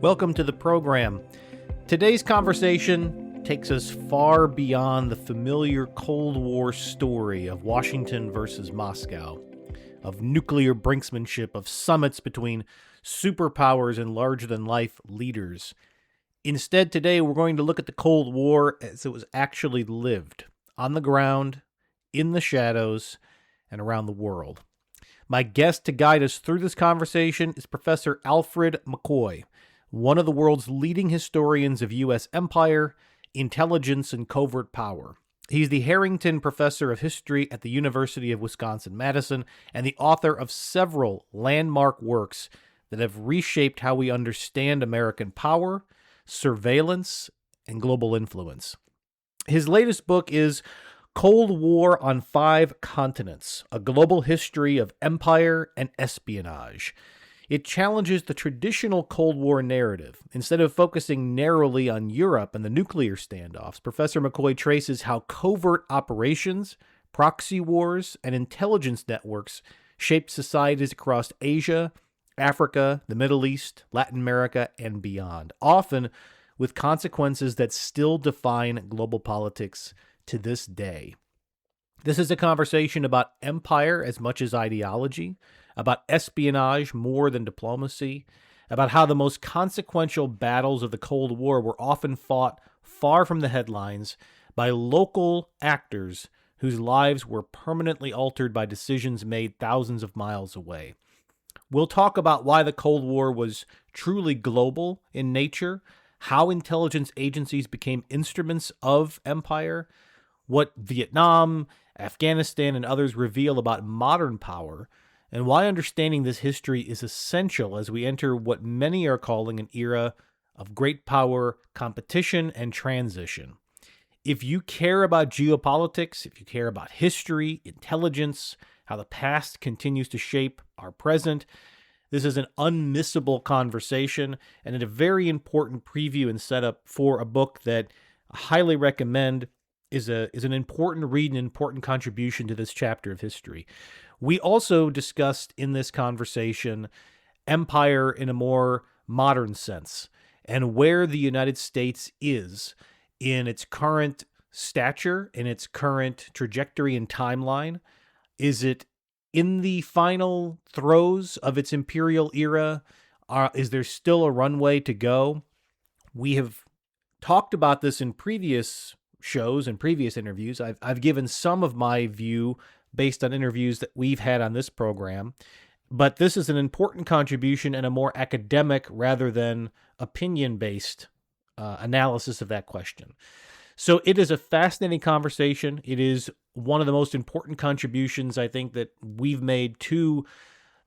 Welcome to the program. Today's conversation takes us far beyond the familiar Cold War story of Washington versus Moscow, of nuclear brinksmanship, of summits between superpowers and larger-than-life leaders. Instead, today we're going to look at the Cold War as it was actually lived, on the ground, in the shadows, and around the world. My guest to guide us through this conversation is Professor Alfred McCoy, one of the world's leading historians of U.S. empire, intelligence, and covert power. He's the Harrington Professor of History at the University of Wisconsin-Madison and the author of several landmark works that have reshaped how we understand American power, surveillance, and global influence. His latest book is Cold War on Five Continents, A Global History of Empire and Espionage. It challenges the traditional Cold War narrative. Instead of focusing narrowly on Europe and the nuclear standoffs, Professor McCoy traces how covert operations, proxy wars, and intelligence networks shaped societies across Asia, Africa, the Middle East, Latin America, and beyond, often with consequences that still define global politics to this day. This is a conversation about empire as much as ideology, about espionage more than diplomacy, about how the most consequential battles of the Cold War were often fought far from the headlines by local actors whose lives were permanently altered by decisions made thousands of miles away. We'll talk about why the Cold War was truly global in nature, how intelligence agencies became instruments of empire, what Vietnam, Afghanistan, and others reveal about modern power, and why understanding this history is essential as we enter what many are calling an era of great power, competition, and transition. If you care about geopolitics, if you care about history, intelligence, how the past continues to shape our present, this is an unmissable conversation and a very important preview and setup for a book that I highly recommend is an important read and important contribution to this chapter of history. We also discussed in this conversation empire in a more modern sense and where the United States is in its current stature, in its current trajectory and timeline. Is it in the final throes of its imperial era? Is there still a runway to go? We have talked about this in previous shows and previous interviews. I've given some of my view based on interviews that we've had on this program, but this is an important contribution and a more academic rather than opinion-based analysis of that question. So it is a fascinating conversation. It is one of the most important contributions I think that we've made to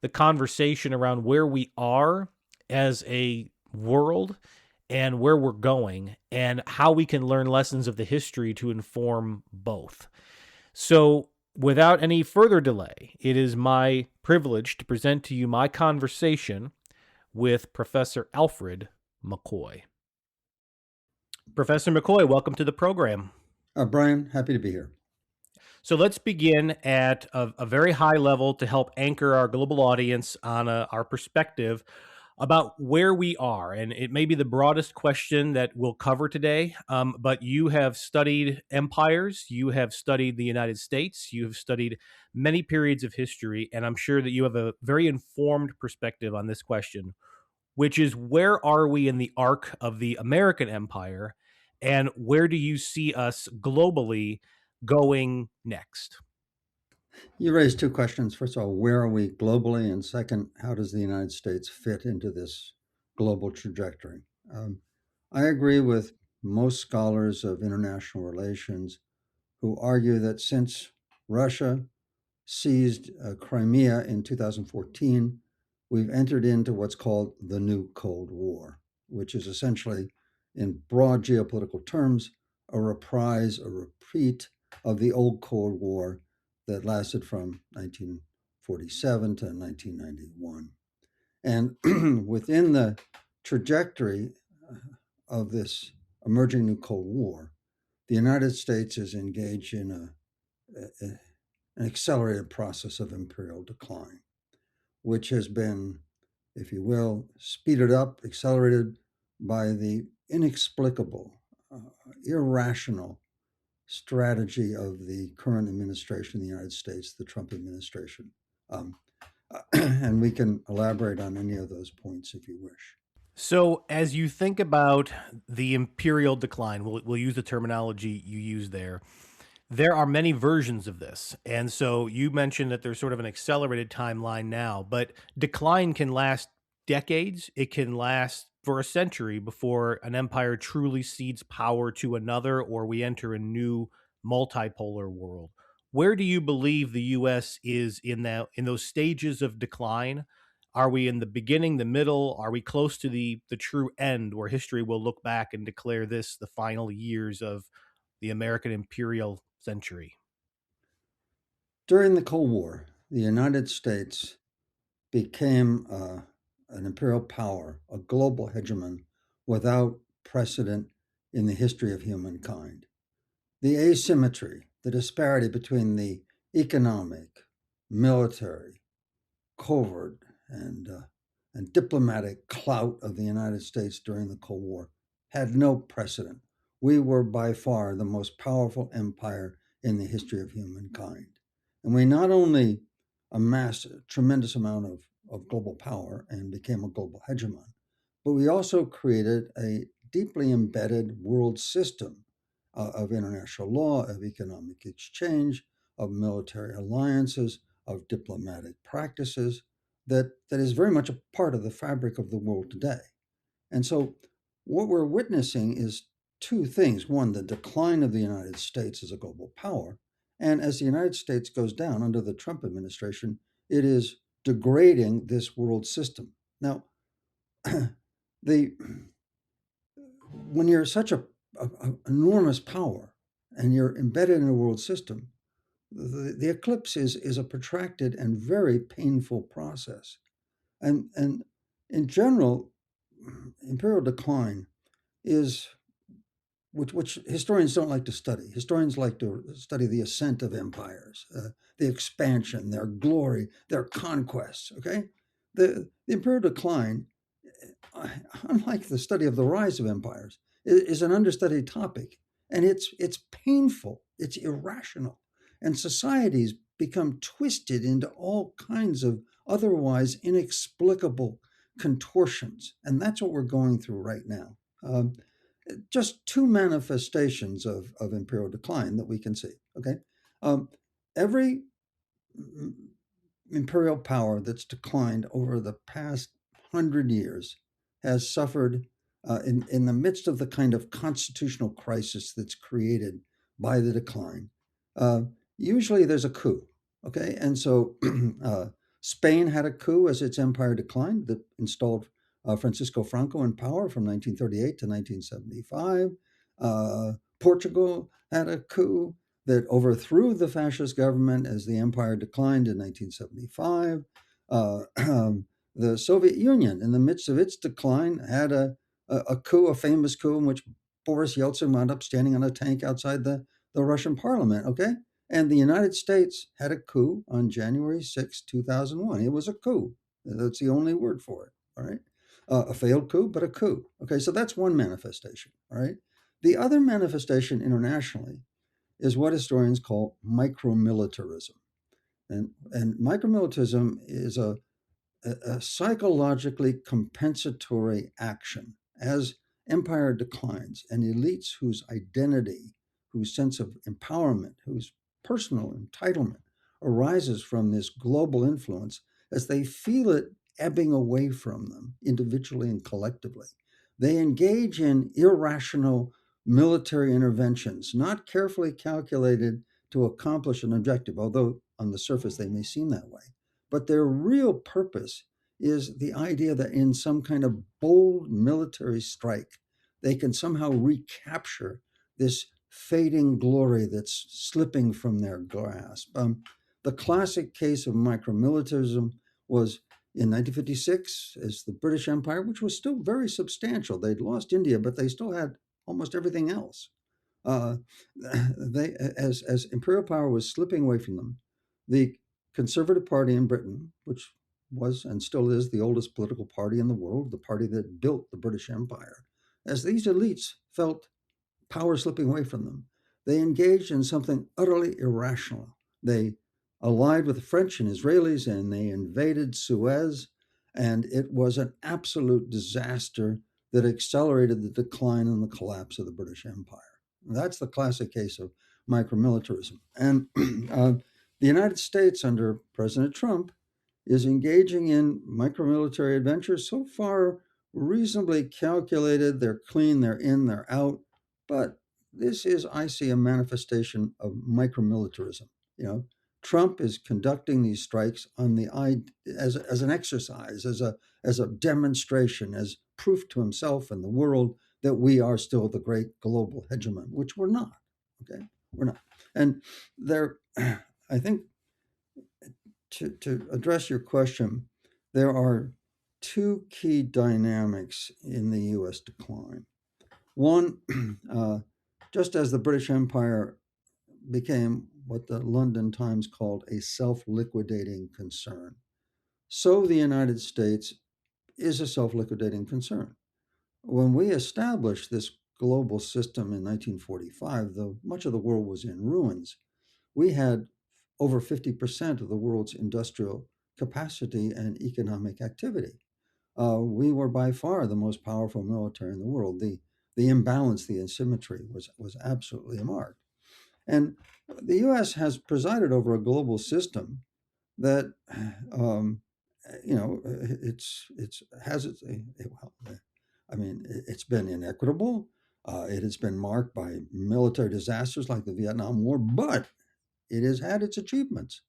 the conversation around where we are as a world and where we're going, and how we can learn lessons of the history to inform both. So, without any further delay, it is my privilege to present to you my conversation with Professor Alfred McCoy. Professor McCoy, welcome to the program. Brian, happy to be here. So let's begin at a very high level to help anchor our global audience on our perspective about where we are. And it may be the broadest question that we'll cover today, but you have studied empires, you have studied the United States, you have studied many periods of history, and I'm sure that you have a very informed perspective on this question, which is where are we in the arc of the American empire, and where do you see us globally going next? You raised two questions. First of all, where are we globally? And second, how does the United States fit into this global trajectory? I agree with most scholars of international relations who argue that since Russia seized Crimea in 2014, we've entered into what's called the new Cold War, which is essentially, in broad geopolitical terms, a reprise, a repeat of the old Cold War that lasted from 1947 to 1991. And within the trajectory of this emerging new Cold War, the United States is engaged in an accelerated process of imperial decline, which has been, if you will, speeded up, accelerated by the inexplicable, uh, irrational strategy of the current administration in the United States, the Trump administration. Um, and we can elaborate on any of those points if you wish. So, as you think about the imperial decline, we'll use the terminology you use there. There are many versions of this. And so you mentioned that there's sort of an accelerated timeline now, but decline can last decades. It can last for a century before an empire truly cedes power to another or we enter a new multipolar world. Where do you believe the US is in those stages of decline? Are we in the beginning, the middle? Are we close to the true end where history will look back and declare this the final years of the American imperial century? During the Cold War, the United States became an imperial power, a global hegemon without precedent in the history of humankind. The asymmetry, the disparity between the economic, military, covert, and diplomatic clout of the United States during the Cold War had no precedent. We were by far the most powerful empire in the history of humankind. And we not only amassed a tremendous amount of global power and became a global hegemon, but we also created a deeply embedded world system of international law, of economic exchange, of military alliances, of diplomatic practices that is very much a part of the fabric of the world today. And so what we're witnessing is two things. One, the decline of the United States as a global power. And as the United States goes down under the Trump administration, it is degrading this world system. Now, the when you're such a enormous power and you're embedded in a world system, the eclipse is a protracted and very painful process. And in general, imperial decline is which historians don't like to study. Historians like to study the ascent of empires, the expansion, their glory, their conquests. Okay, the imperial decline, unlike the study of the rise of empires, is an understudied topic, and it's painful, it's irrational, and societies become twisted into all kinds of otherwise inexplicable contortions, and that's what we're going through right now. Just two manifestations of imperial decline that we can see. Okay, every imperial power that's declined over the past 100 years has suffered in the midst of the kind of constitutional crisis that's created by the decline. Uh, Usually there's a coup, okay? And so Spain had a coup as its empire declined that installed Francisco Franco in power from 1938 to 1975. Portugal had a coup that overthrew the fascist government as the empire declined in 1975. The Soviet Union, in the midst of its decline, had a coup, a famous coup, in which Boris Yeltsin wound up standing on a tank outside the Russian parliament. Okay. And the United States had a coup on January 6, 2001. It was a coup. That's the only word for it. All right. A failed coup, but a coup. Okay. So that's one manifestation. All right. The other manifestation internationally is what historians call micromilitarism. And micromilitarism is a psychologically compensatory action as empire declines and elites whose identity, whose sense of empowerment, whose personal entitlement arises from this global influence as they feel it ebbing away from them individually and collectively. They engage in irrational military interventions, not carefully calculated to accomplish an objective, although on the surface they may seem that way. But their real purpose is the idea that in some kind of bold military strike, they can somehow recapture this fading glory that's slipping from their grasp. The classic case of micromilitarism was in 1956 as the British Empire, which was still very substantial. They'd lost India, but they still had almost everything else. Uh, as imperial power was slipping away from them, the Conservative Party in Britain, which was and still is the oldest political party in the world, the party that built the British Empire, as these elites felt power slipping away from them, they engaged in something utterly irrational. They allied with the French and Israelis and they invaded Suez, and it was an absolute disaster that accelerated the decline and the collapse of the British Empire. That's the classic case of micromilitarism. And the United States, under President Trump, is engaging in micromilitary adventures so far reasonably calculated. They're clean, they're in, they're out. But this is, I see, a manifestation of micromilitarism. Trump is conducting these strikes on the as an exercise, as a demonstration, as proof to himself and the world that we are still the great global hegemon, which we're not. Okay, we're not. And there, I think, to address your question, there are two key dynamics in the U.S. decline. One, just as the British Empire became what the London Times called a self-liquidating concern, so the United States is a self-liquidating concern. When we established this global system in 1945, though much of the world was in ruins, we had over 50% of the world's industrial capacity and economic activity. We were by far the most powerful military in the world. The imbalance, the asymmetry was absolutely marked. And the U.S. has presided over a global system that, it's has its, well, I mean, it's been inequitable. It has been marked by military disasters like the Vietnam War, but it has had its achievements.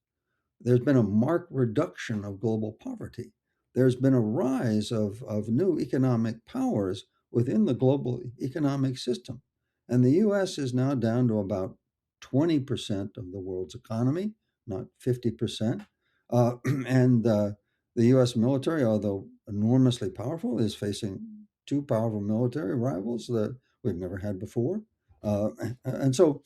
There's been a marked reduction of global poverty. There's been a rise of new economic powers within the global economic system. And the US is now down to about 20% of the world's economy, not 50%. And the US military, although enormously powerful, is facing two powerful military rivals that we've never had before. And so,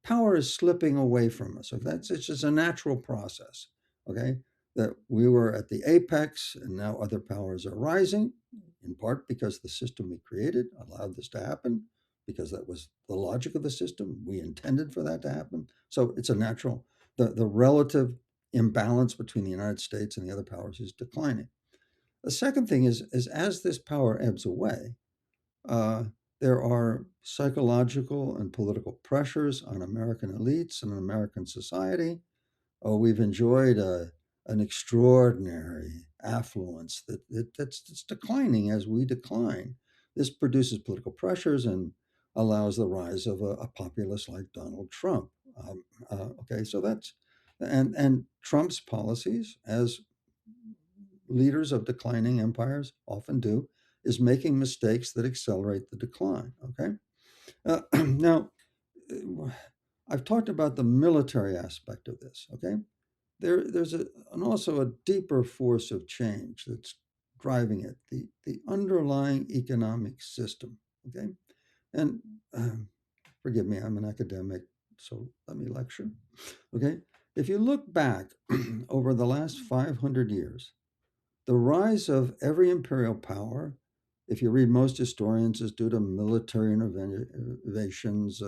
power is slipping away from us. So it's just a natural process. Okay, that we were at the apex, and now other powers are rising, in part because the system we created allowed this to happen, because that was the logic of the system. We intended for that to happen. So it's a natural. The relative imbalance between the United States and the other powers is declining. The second thing is as this power ebbs away, uh, there are psychological and political pressures on American elites and American society. Oh, we've enjoyed an extraordinary affluence that's declining as we decline. This produces political pressures and allows the rise of a populist like Donald Trump. Okay, so that's and Trump's policies, as leaders of declining empires often do, is making mistakes that accelerate the decline. Okay. Now, I've talked about the military aspect of this. Okay. There's also a deeper force of change that's driving it, the underlying economic system. Okay. And forgive me, I'm an academic, so let me lecture. Okay. If you look back over the last 500 years, the rise of every imperial power, if you read most historians, is due to military innovations,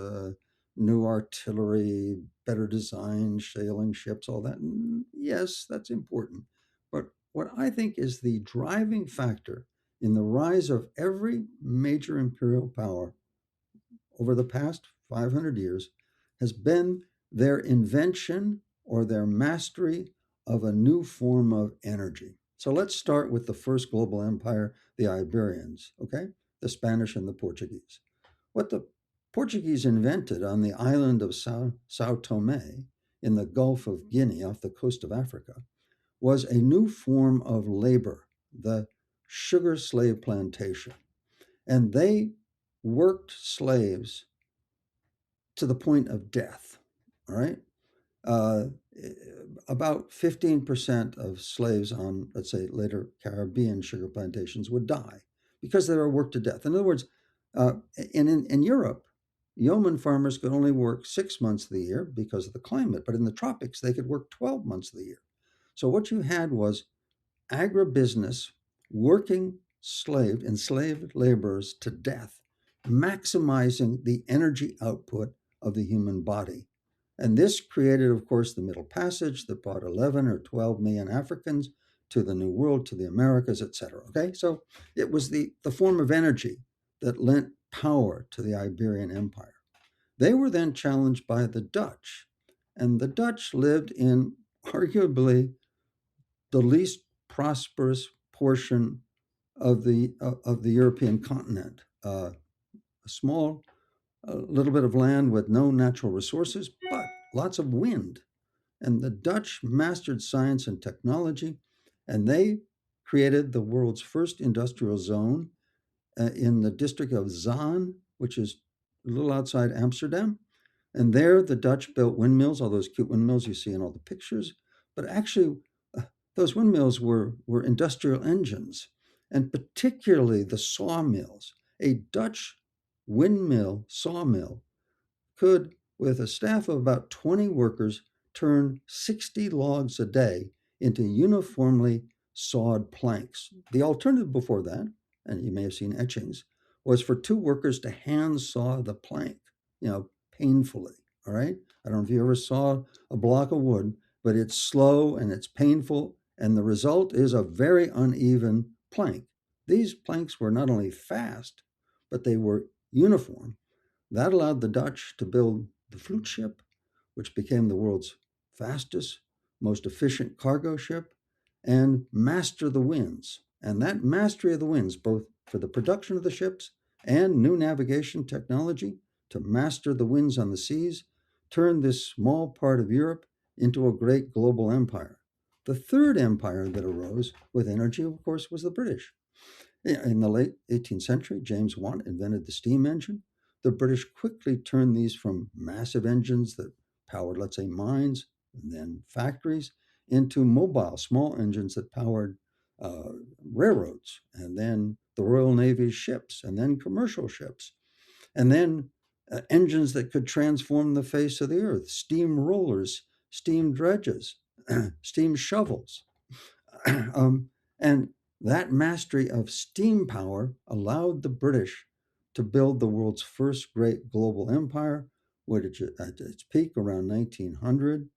new artillery, better design, sailing ships, all that. And yes, that's important. But what I think is the driving factor in the rise of every major imperial power over the past 500 years has been their invention or their mastery of a new form of energy. So let's start with the first global empire, the Iberians, okay? The Spanish and the Portuguese. What the Portuguese invented on the island of Sao Tome in the Gulf of Guinea off the coast of Africa was a new form of labor, the sugar slave plantation. And they worked slaves to the point of death, all right? Uh, about 15% of slaves on, let's say, later Caribbean sugar plantations would die because they were worked to death. In other words, in Europe, yeoman farmers could only work 6 months of the year because of the climate, but in the tropics, they could work 12 months of the year. So what you had was agribusiness working enslaved laborers to death, maximizing the energy output of the human body. And this created, of course, the Middle Passage that brought 11 or 12 million Africans to the New World, to the Americas, etc. Okay, so it was the form of energy that lent power to the Iberian Empire. They were then challenged by the Dutch, and the Dutch lived in arguably the least prosperous portion of the European continent. A small, little bit of land with no natural resources, but lots of wind. And the Dutch mastered science and technology, and they created the world's first industrial zone in the district of Zaan, which is a little outside Amsterdam. And there the Dutch built windmills, all those cute windmills you see in all the pictures. But actually, those windmills were industrial engines, and particularly the sawmills. A Dutch windmill sawmill could, with a staff of about 20 workers, turn 60 logs a day into uniformly sawed planks. The alternative before that, and you may have seen etchings, was for two workers to hand saw the plank, painfully. All right. I don't know if you ever saw a block of wood, but it's slow and it's painful, and the result is a very uneven plank. These planks were not only fast, but they were uniform. That allowed the Dutch to build the Vloot ship, which became the world's fastest, most efficient cargo ship, and master the winds. And that mastery of the winds, both for the production of the ships and new navigation technology to master the winds on the seas, turned this small part of Europe into a great global empire. The third empire that arose with energy, of course, was the British. In the late 18th century, James Watt invented the steam engine. The British quickly turned these from massive engines that powered, let's say, mines and then factories into mobile, small engines that powered railroads, and then the Royal Navy's ships, and then commercial ships, and then engines that could transform the face of the earth, steam rollers, steam dredges, steam shovels. And that mastery of steam power allowed the British to build the world's first great global empire, which at its peak around 1900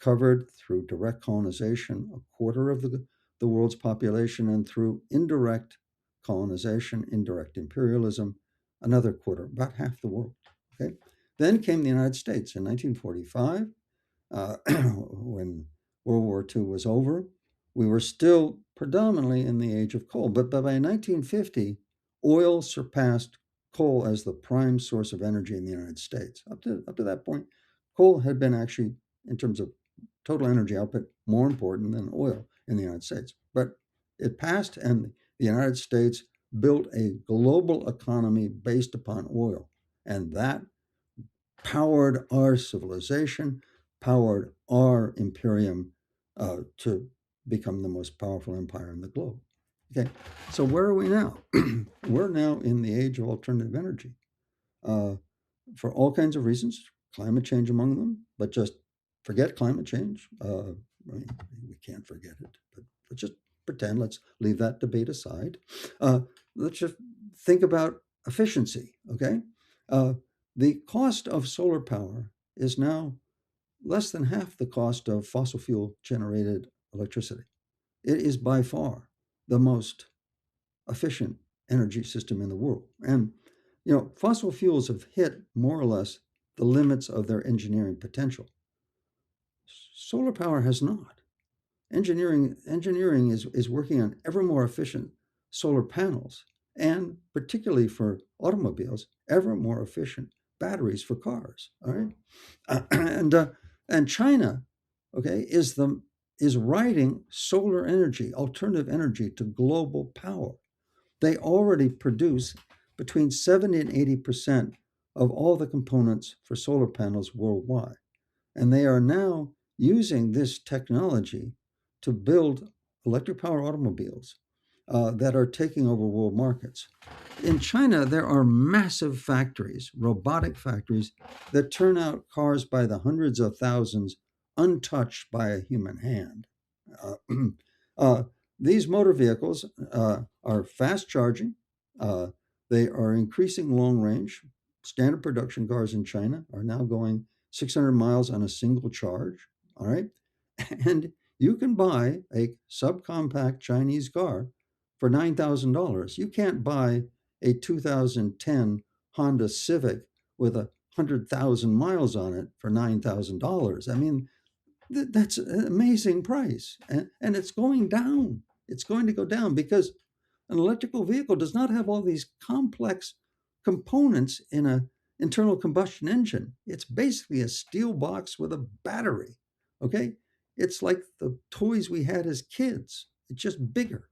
covered through direct colonization a quarter of the world's population, and through indirect colonization, indirect imperialism, another quarter, about half the world. Okay. Then came the United States in 1945, when World War II was over. We were still predominantly in the age of coal, but by 1950, oil surpassed coal as the prime source of energy in the United States. Up to that point, coal had been actually, in terms of total energy output, more important than oil in the United States. But it passed, and the United States built a global economy based upon oil, and that powered our civilization, powered our imperium to become the most powerful empire in the globe. Okay, so where are we now? We're now in the age of alternative energy for all kinds of reasons, climate change among them, but just forget climate change. We can't forget it, but let's just pretend, let's leave that debate aside. Let's just think about efficiency, okay? The cost of solar power is now less than half the cost of fossil fuel generated electricity. It is by far the most efficient energy system in the world. And, fossil fuels have hit more or less the limits of their engineering potential. Solar power has not. Engineering is working on ever more efficient solar panels, and particularly for automobiles, ever more efficient batteries for cars. All right, and China, okay, is riding solar energy, alternative energy, to global power. They already produce between 70 and 80% of all the components for solar panels worldwide, and they are now using this technology to build electric power automobiles that are taking over world markets. In China, there are massive factories, robotic factories, that turn out cars by the hundreds of thousands, untouched by a human hand. These motor vehicles are are fast charging. They are increasing long range. Standard production cars in China are now going 600 miles on a single charge. All right. And you can buy a subcompact Chinese car for $9,000. You can't buy a 2010 Honda Civic with 100,000 miles on it for $9,000. I mean, that's an amazing price. And it's going down. It's going to go down because an electrical vehicle does not have all these complex components in an internal combustion engine. It's basically a steel box with a battery. Okay? It's like the toys we had as kids. It's just bigger.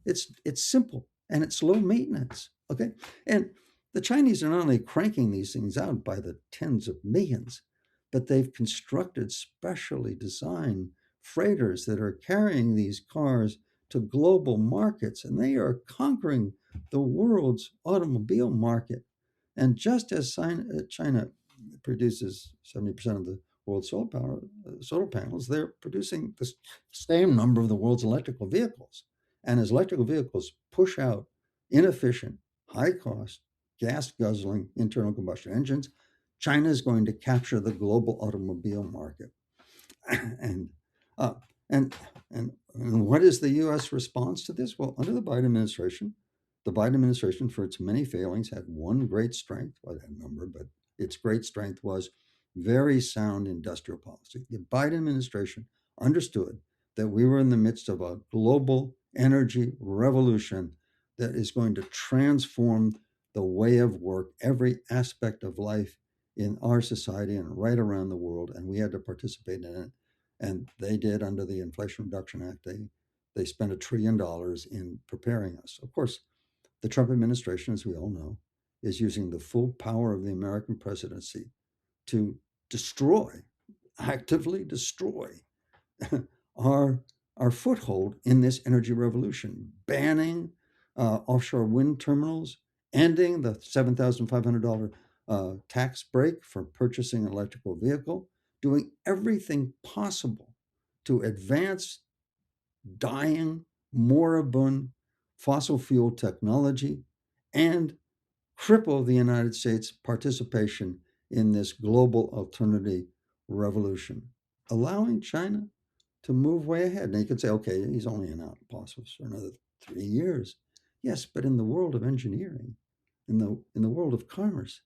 It's simple and it's low maintenance. Okay? And the Chinese are not only cranking these things out by the tens of millions, but they've constructed specially designed freighters that are carrying these cars to global markets, and they are conquering the world's automobile market. And just as China produces 70% of the world's solar panels, they're producing the same number of the world's electrical vehicles. And as electrical vehicles push out inefficient, high cost, gas guzzling internal combustion engines, China is going to capture the global automobile market. and uh, and and what is the U.S. response to this? Well, under the Biden administration, for its many failings, had one great strength. Well, that number, but its great strength was very sound industrial policy. The Biden administration understood that we were in the midst of a global energy revolution that is going to transform the way of work, every aspect of life in our society and right around the world, and we had to participate in it. And they did under the Inflation Reduction Act. They spent $1 trillion in preparing us. Of course, the Trump administration, as we all know, is using the full power of the American presidency to destroy, actively destroy our foothold in this energy revolution, banning offshore wind terminals, ending the $7,500 tax break for purchasing an electrical vehicle, doing everything possible to advance dying, moribund fossil fuel technology and cripple the United States' participation in this global alternative revolution, allowing China to move way ahead. Now you could say, okay, he's only in outposts for another 3 years. Yes, but in the world of engineering, in the world of commerce,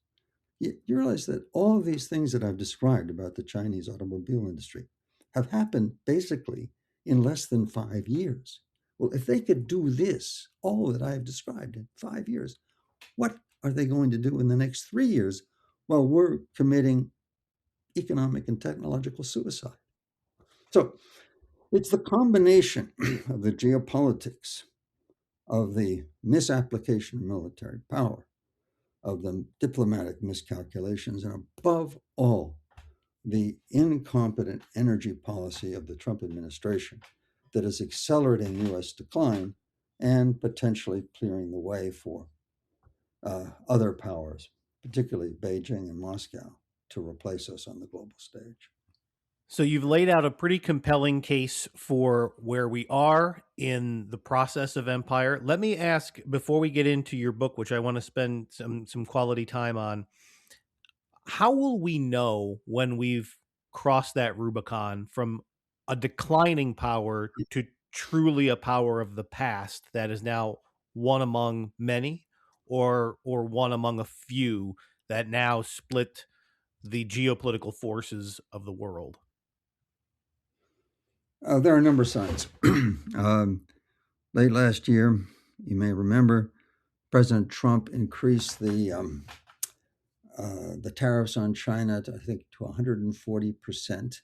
you realize that all of these things that I've described about the Chinese automobile industry have happened basically in less than 5 years. Well, if they could do this, all that I've described in 5 years, what are they going to do in the next 3 years while we're committing economic and technological suicide? So it's the combination of the geopolitics, of the misapplication of military power, of the diplomatic miscalculations, and above all, the incompetent energy policy of the Trump administration that is accelerating U.S. decline and potentially clearing the way for other powers, particularly Beijing and Moscow, to replace us on the global stage. So you've laid out a pretty compelling case for where we are in the process of empire. Let me ask, before we get into your book, which I want to spend some quality time on, how will we know when we've crossed that Rubicon from a declining power to truly a power of the past that is now one among many, or one among a few that now split the geopolitical forces of the world? There are a number of signs. Late last year, you may remember, President Trump increased the tariffs on China to, I think, to 140%.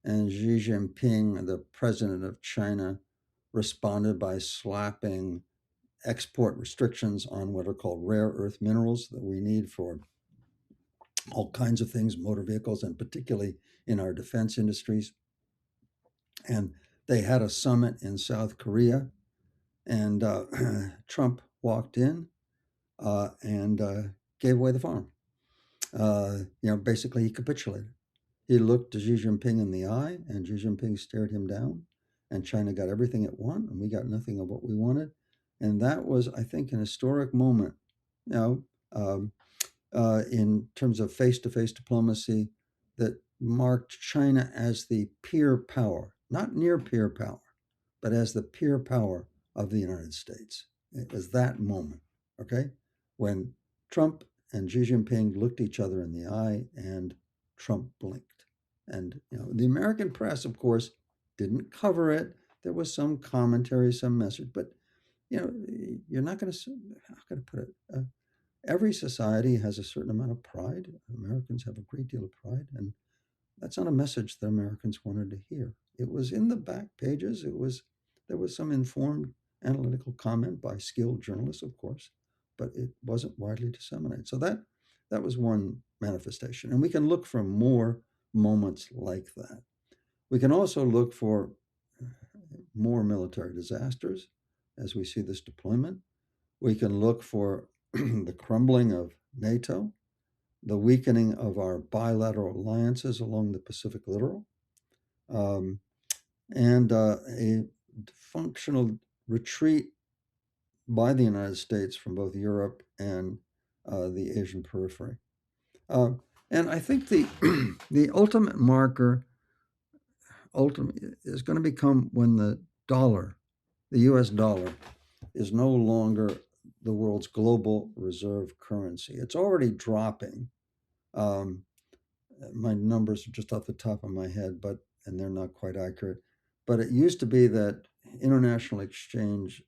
And Xi Jinping, the president of China, responded by slapping export restrictions on what are called rare earth minerals that we need for all kinds of things, motor vehicles, and particularly in our defense industries. And they had a summit in South Korea, and Trump walked in and gave away the farm. Basically, he capitulated. He looked Xi Jinping in the eye, and Xi Jinping stared him down, and China got everything it wanted, and we got nothing of what we wanted. And that was, I think, an historic moment, you know, um, in terms of face-to-face diplomacy that marked China as the peer power, not near peer power, but as the peer power of the United States. It was that moment, okay, when Trump and Xi Jinping looked each other in the eye and Trump blinked. And the American press, of course, didn't cover it. There was some commentary, some message, but you're not going to, how can I put it? Every society has a certain amount of pride. Americans have a great deal of pride, and that's not a message that Americans wanted to hear. It was in the back pages. There was some informed analytical comment by skilled journalists, of course, but it wasn't widely disseminated. So that was one manifestation, and we can look for more moments like that. We can also look for more military disasters as we see this deployment. We can look for the crumbling of NATO, the weakening of our bilateral alliances along the Pacific littoral, um, and a functional retreat by the United States from both Europe and the Asian periphery. Uh, and I think the the ultimate marker is going to become when the dollar, the U.S. dollar, is no longer the world's global reserve currency. It's already dropping. Um, my numbers are just off the top of my head, and they're not quite accurate. But it used to be that international exchange,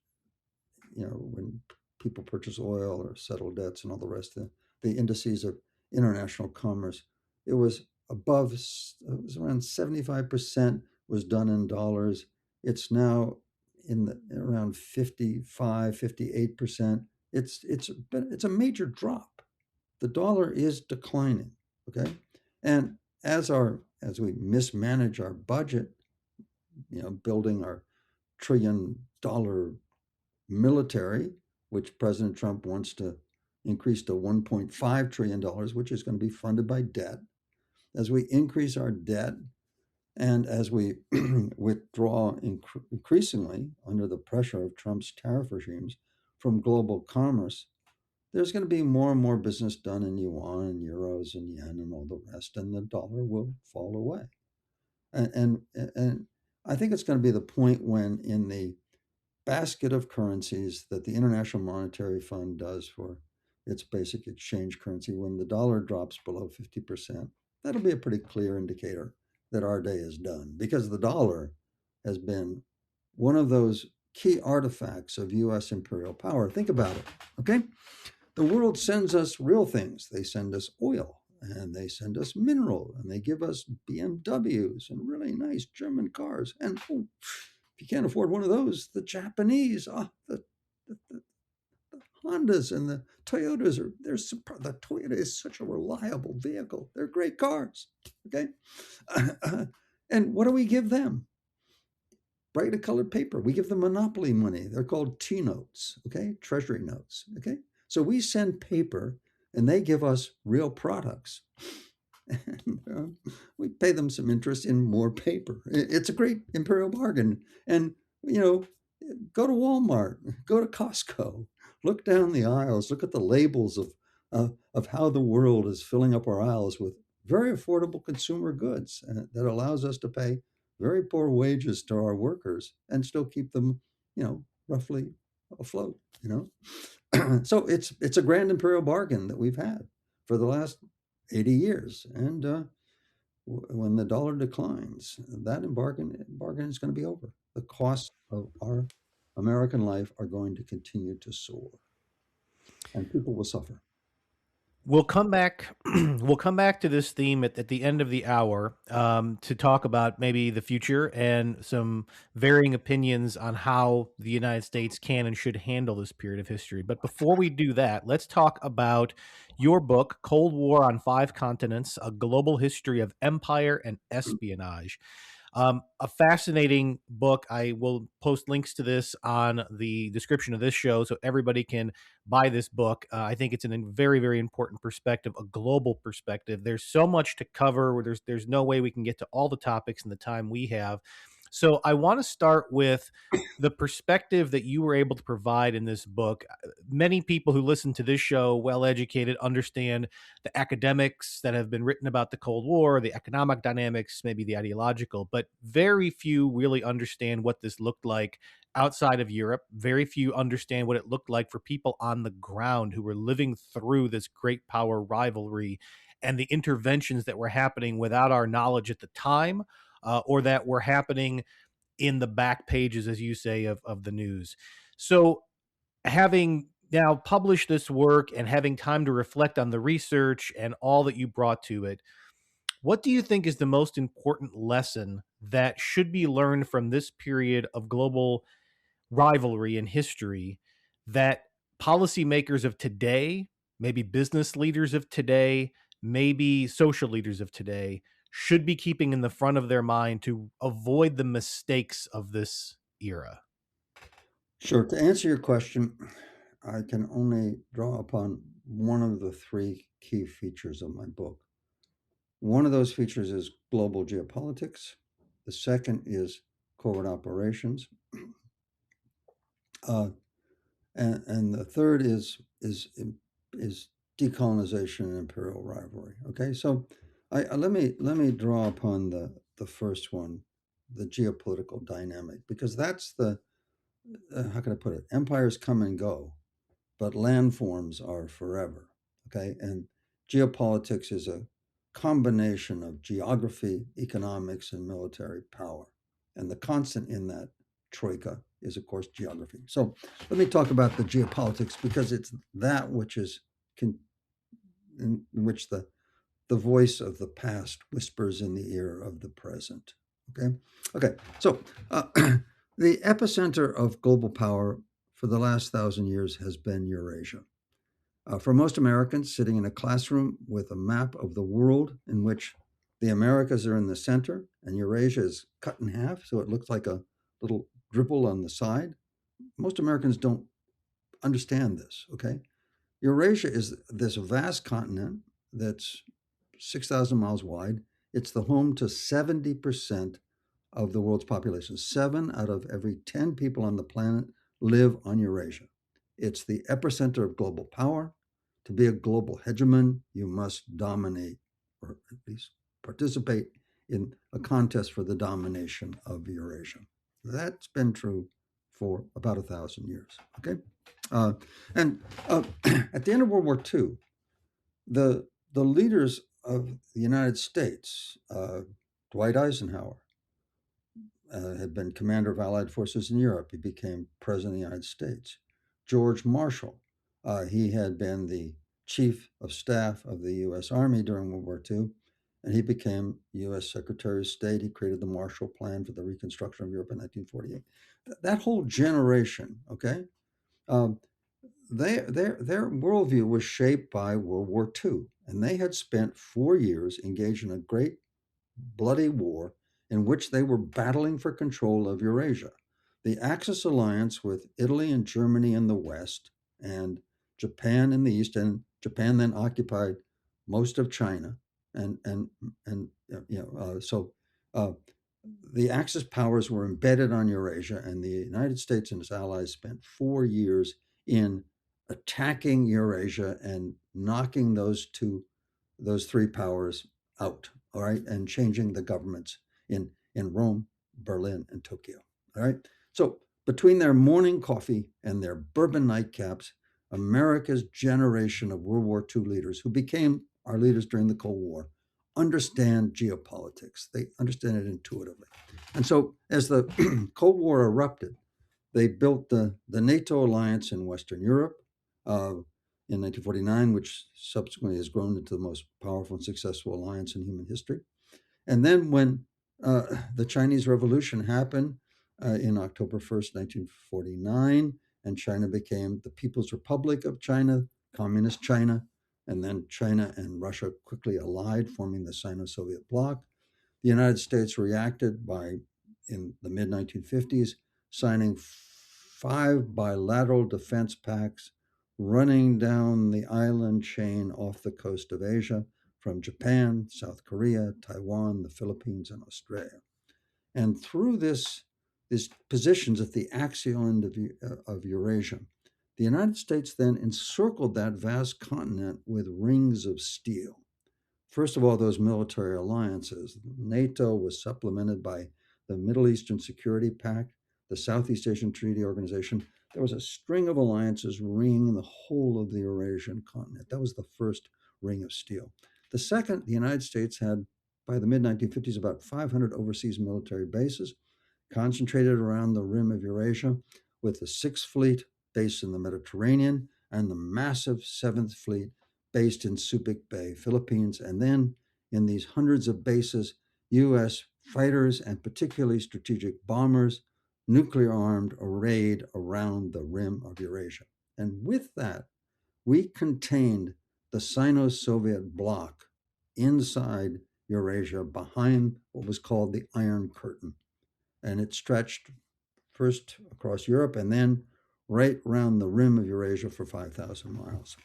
when people purchase oil or settle debts and all the rest of the indices of international commerce, it was around 75% was done in dollars. It's now around 55, 58%. It's a major drop. The dollar is declining. Okay. And as we mismanage our budget, building our $1 trillion military, which President Trump wants to increase to $1.5 trillion, which is going to be funded by debt. As we increase our debt and as we withdraw increasingly under the pressure of Trump's tariff regimes from global commerce, there's going to be more and more business done in yuan and euros and yen and all the rest, and the dollar will fall away. And I think it's going to be the point when in the basket of currencies that the International Monetary Fund does for its basic exchange currency, when the dollar drops below 50%, that'll be a pretty clear indicator that our day is done, because the dollar has been one of those key artifacts of U.S. imperial power. Think about it, okay? The world sends us real things. They send us oil, and they send us mineral, and they give us BMWs and really nice German cars. And if you can't afford one of those, the Japanese, the Hondas and the Toyotas the Toyota is such a reliable vehicle. They're great cars. Okay. And what do we give them? Bright colored paper. We give them monopoly money. They're called T notes. Okay. Treasury notes. Okay. So we send paper and they give us real products. And we pay them some interest in more paper. It's a great imperial bargain. And, go to Walmart, go to Costco, look down the aisles, look at the labels of how the world is filling up our aisles with very affordable consumer goods that allows us to pay very poor wages to our workers and still keep them, roughly afloat, So it's a grand imperial bargain that we've had for the last 80 years. And when the dollar declines, that bargain is going to be over. The costs of our American life are going to continue to soar, and people will suffer. We'll come back. We'll come back to this theme at the end of the hour to talk about maybe the future and some varying opinions on how the United States can and should handle this period of history. But before we do that, let's talk about your book, Cold War on Five Continents: A Global History of Empire and Espionage. A fascinating book. I will post links to this on the description of this show so everybody can buy this book. I think it's a very, very important perspective, a global perspective. There's so much to cover. There's no way we can get to all the topics in the time we have. So I want to start with the perspective that you were able to provide in this book. Many people who listen to this show, well educated, understand the academics that have been written about the Cold War, the economic dynamics, maybe the ideological, but very few really understand what this looked like outside of Europe. Very few understand what it looked like for people on the ground who were living through this great power rivalry and the interventions that were happening without our knowledge at the time, or that were happening in the back pages, as you say, of the news. So, having now published this work and having time to reflect on the research and all that you brought to it, what do you think is the most important lesson that should be learned from this period of global rivalry in history that policymakers of today, maybe business leaders of today, maybe social leaders of today should be keeping in the front of their mind to avoid the mistakes of this era? Sure. To answer your question, I can only draw upon one of the three key features of my book. One of those features is global geopolitics. The second is covert operations. Uh, and the third is decolonization and imperial rivalry. Okay, so let me draw upon the first one, the geopolitical dynamic, because that's the how can I put it? Empires come and go, but landforms are forever. Okay, and geopolitics is a combination of geography, economics, and military power, and the constant in that troika is, of course, geography. So let me talk about the geopolitics because it's that which is in which the voice of the past whispers in the ear of the present. Okay, okay. So the epicenter of global power for the last 1,000 years has been Eurasia. For most Americans, sitting in a classroom with a map of the world in which the Americas are in the center and Eurasia is cut in half, so it looks like a little dribble on the side. Most Americans don't understand this, okay? Eurasia is this vast continent that's 6,000 miles wide. It's the home to 70% of the world's population. 7 out of every 10 people on the planet live on Eurasia. It's the epicenter of global power. To be a global hegemon, you must dominate, or at least participate in a contest for the domination of Eurasia. That's been true for about 1,000 years. Okay, and at the end of World War II, the leaders of the United States, Dwight Eisenhower, had been commander of Allied forces in Europe. He became president of the United States. George Marshall, he had been the chief of staff of the U.S. Army during World War II, and he became U.S. Secretary of State. He created the Marshall Plan for the reconstruction of Europe in 1948. That whole generation, okay, um, their worldview was shaped by World War II, and they had spent 4 years engaged in a great bloody war in which they were battling for control of Eurasia. The Axis alliance with Italy and Germany in the west and Japan in the east, and Japan then occupied most of China, and so the Axis powers were embedded on Eurasia, and the United States and its allies spent 4 years in attacking Eurasia and knocking those three powers out, all right, and changing the governments in Rome, Berlin, and Tokyo, all right. So between their morning coffee and their bourbon nightcaps, America's generation of World War II leaders, who became our leaders during the Cold War, understand geopolitics. They understand it intuitively. And so as the Cold War erupted, they built the NATO alliance in Western Europe in 1949, which subsequently has grown into the most powerful and successful alliance in human history. And then when the Chinese Revolution happened in October 1st, 1949, and China became the People's Republic of China, Communist China, and then China and Russia quickly allied, forming the Sino-Soviet bloc. The United States reacted by, in the mid 1950s, signing 5 bilateral defense pacts running down the island chain off the coast of Asia from Japan, South Korea, Taiwan, the Philippines, and Australia. And through these positions at the axial end of Eurasia, the United States then encircled that vast continent with rings of steel. First of all, those military alliances. NATO was supplemented by the Middle Eastern Security Pact, the Southeast Asian Treaty Organization. There was a string of alliances ringing the whole of the Eurasian continent. That was the first ring of steel. The second, the United States had, by the mid 1950s, about 500 overseas military bases concentrated around the rim of Eurasia, with the Sixth Fleet based in the Mediterranean and the massive Seventh Fleet based in Subic Bay, Philippines, and then in these hundreds of bases, U.S. fighters and particularly strategic bombers, nuclear armed, arrayed around the rim of Eurasia. And with that, we contained the Sino-Soviet bloc inside Eurasia behind what was called the Iron Curtain. And it stretched first across Europe and then right around the rim of Eurasia for 5,000 miles.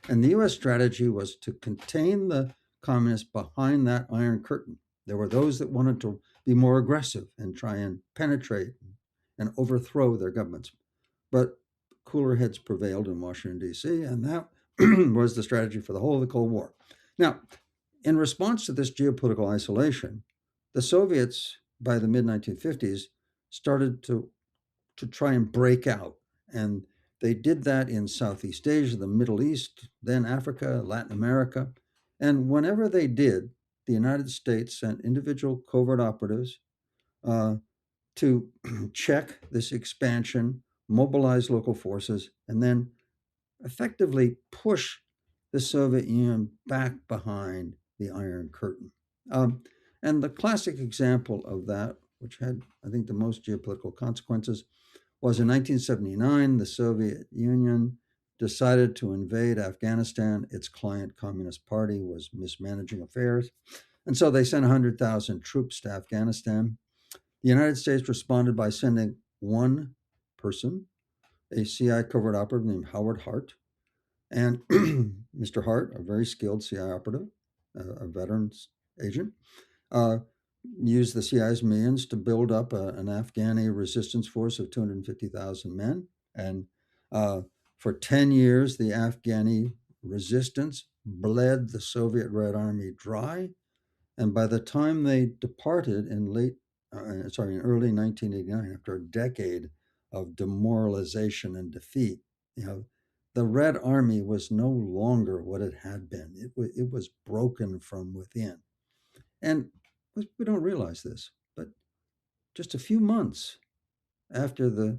And the US strategy was to contain the communists behind that Iron Curtain. There were those that wanted to be more aggressive and try and penetrate and overthrow their governments. But cooler heads prevailed in Washington, D.C., and that was the strategy for the whole of the Cold War. Now, in response to this geopolitical isolation, the Soviets, by the mid-1950s, started to try and break out. And they did that in Southeast Asia, the Middle East, then Africa, Latin America. And whenever they did, the United States sent individual covert operatives to check this expansion, mobilize local forces, and then effectively push the Soviet Union back behind the Iron Curtain. And the classic example of that, which had, I think, the most geopolitical consequences, was in 1979, the Soviet Union decided to invade Afghanistan. Its client Communist Party was mismanaging affairs. And so they sent 100,000 troops to Afghanistan. The United States responded by sending one person, a CIA covert operative named Howard Hart. And Mr. Hart, a very skilled CIA operative, a veterans agent, used the CIA's millions to build up an Afghani resistance force of 250,000 men. And for 10 years, the Afghani resistance bled the Soviet Red Army dry. And by the time they departed in early 1989, after a decade of demoralization and defeat, the Red Army was no longer what it had been. It was broken from within. And we don't realize this, but just a few months after the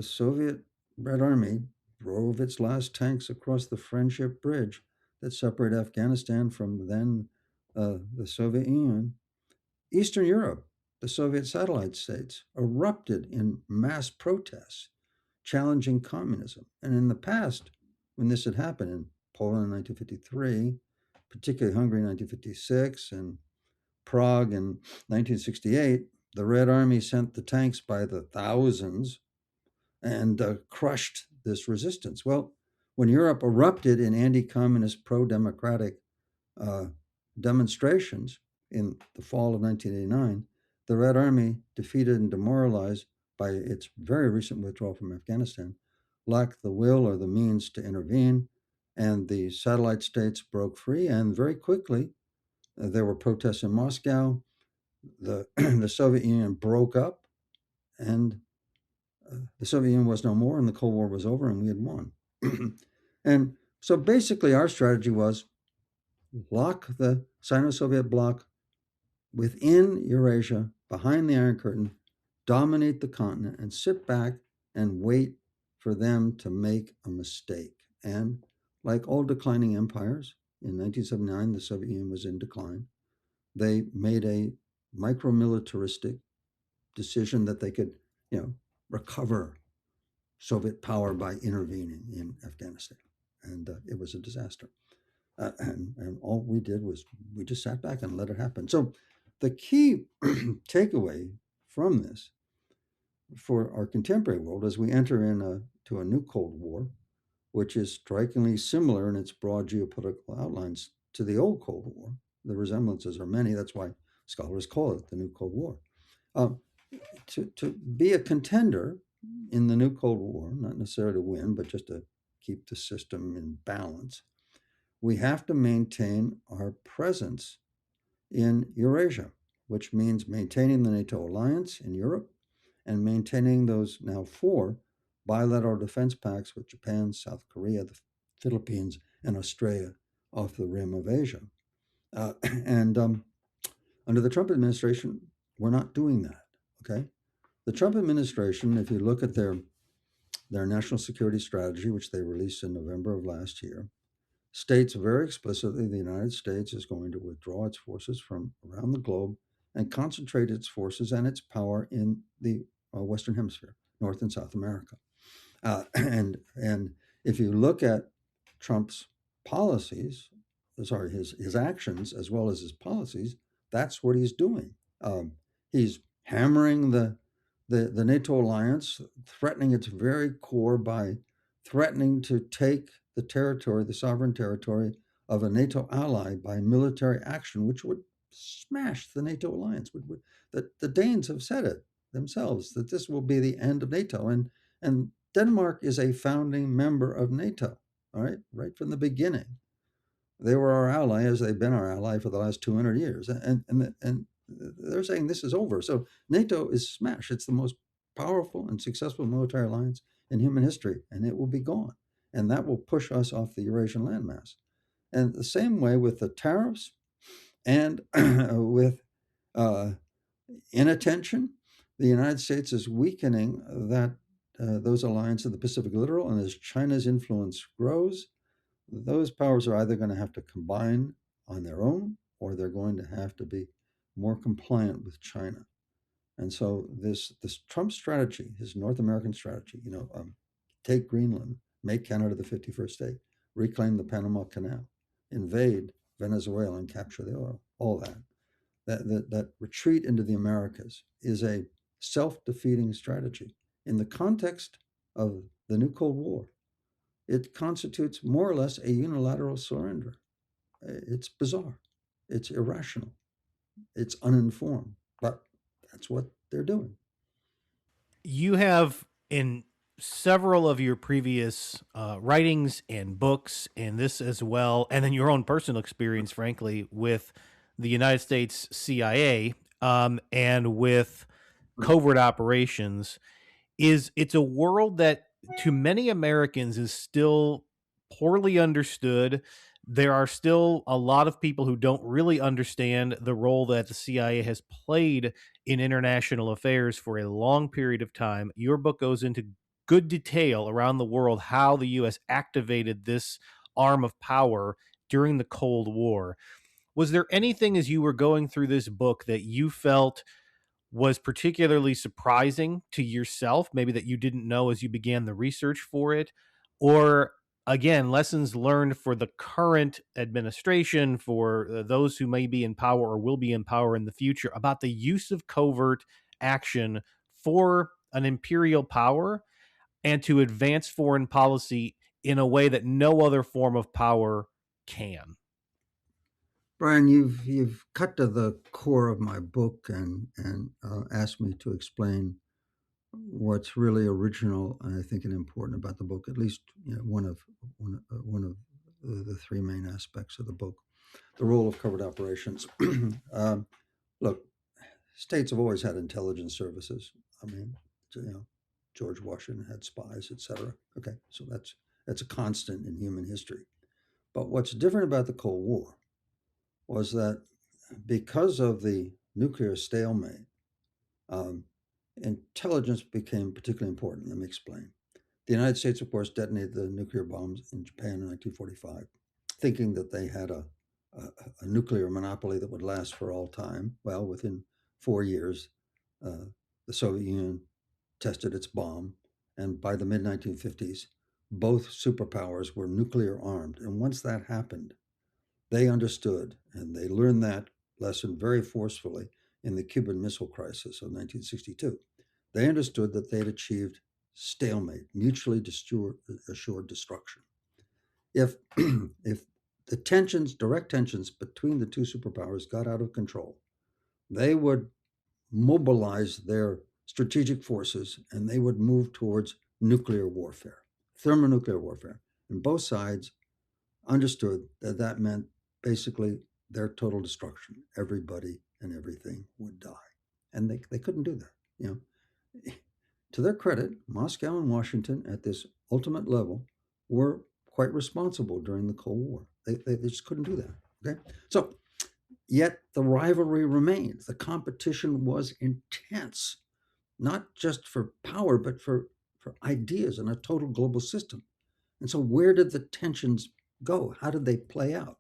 Soviet Red Army drove its last tanks across the Friendship Bridge that separated Afghanistan from then the Soviet Union, Eastern Europe, the Soviet satellite states, erupted in mass protests challenging communism. And in the past, when this had happened in Poland in 1953, particularly Hungary in 1956, and Prague in 1968, the Red Army sent the tanks by the thousands and crushed this resistance. Well, when Europe erupted in anti-communist, pro-democratic demonstrations in the fall of 1989, the Red Army, defeated and demoralized by its very recent withdrawal from Afghanistan, lacked the will or the means to intervene, and the satellite states broke free. And very quickly, there were protests in Moscow. The Soviet Union broke up, and the Soviet Union was no more, and the Cold War was over, and we had won. And so basically, our strategy was lock the Sino-Soviet bloc within Eurasia, behind the Iron Curtain, dominate the continent, and sit back and wait for them to make a mistake. And like all declining empires, in 1979, the Soviet Union was in decline. They made a micro-militaristic decision that they could, recover Soviet power by intervening in Afghanistan. And it was a disaster. And all we did was we just sat back and let it happen. So the key takeaway from this for our contemporary world as we enter into a new Cold War, which is strikingly similar in its broad geopolitical outlines to the old Cold War. The resemblances are many. That's why scholars call it the new Cold War. Um, to be a contender in the new Cold War, not necessarily to win, but just to keep the system in balance, we have to maintain our presence in Eurasia, which means maintaining the NATO alliance in Europe and maintaining those now 4 bilateral defense pacts with Japan, South Korea, the Philippines, and Australia off the rim of Asia. And under the Trump administration, we're not doing that. Okay, the Trump administration, if you look at their national security strategy, which they released in November of last year, states very explicitly the United States is going to withdraw its forces from around the globe and concentrate its forces and its power in the Western Hemisphere, North and South America. And if you look at Trump's policies, his actions as well as his policies, that's what he's doing. He's hammering the NATO alliance, threatening its very core by threatening to take the territory, the sovereign territory of a NATO ally by military action, which would smash the NATO alliance. The Danes have said it themselves that this will be the end of NATO, and Denmark is a founding member of NATO. All right from the beginning, they were our ally, as they've been our ally for the last 200 years, and they're saying this is over. So NATO is smashed. It's the most powerful and successful military alliance in human history, and it will be gone. And that will push us off the Eurasian landmass. And the same way with the tariffs and with inattention, the United States is weakening those alliances in the Pacific Littoral. And as China's influence grows, those powers are either going to have to combine on their own or they're going to have to be more compliant with China. And so this Trump strategy, his North American strategy, take Greenland, make Canada the 51st state, reclaim the Panama Canal, invade Venezuela and capture the oil, all that retreat into the Americas is a self-defeating strategy. In the context of the new Cold War, it constitutes more or less a unilateral surrender. It's bizarre. It's irrational. It's uninformed. But that's what they're doing. You have in several of your previous writings and books, and this as well, and then your own personal experience, frankly, with the United States CIA and with covert operations, it's a world that to many Americans is still poorly understood. There are still a lot of people who don't really understand the role that the CIA has played in international affairs for a long period of time. Your book goes into good detail around the world how the US activated this arm of power during the Cold War. Was there anything as you were going through this book that you felt was particularly surprising to yourself, maybe that you didn't know as you began the research for it? Or again, lessons learned for the current administration, for those who may be in power or will be in power in the future, about the use of covert action for an imperial power and to advance foreign policy in a way that no other form of power can? Brian, you've cut to the core of my book and asked me to explain what's really original and I think and important about the book. At least one of the 3 main aspects of the book: the role of covert operations. Look, states have always had intelligence services. I mean, George Washington had spies, etc. Okay, so that's a constant in human history. But what's different about the Cold War was that because of the nuclear stalemate, intelligence became particularly important. Let me explain. The United States, of course, detonated the nuclear bombs in Japan in 1945, thinking that they had a nuclear monopoly that would last for all time. Well, within 4 years, the Soviet Union tested its bomb, and by the mid 1950s, both superpowers were nuclear armed. And once that happened, they understood, and they learned that lesson very forcefully in the Cuban Missile Crisis of 1962. They understood that they'd achieved stalemate, mutually assured destruction. If if the tensions, direct tensions between the two superpowers got out of control, they would mobilize their strategic forces and they would move towards nuclear warfare, thermonuclear warfare. And both sides understood that that meant basically their total destruction. Everybody and everything would die. And they couldn't do that. To their credit, Moscow and Washington at this ultimate level were quite responsible during the Cold War. They just couldn't do that. Okay. So yet the rivalry remained. The competition was intense, not just for power, but for ideas and a total global system. And so where did the tensions go? How did they play out?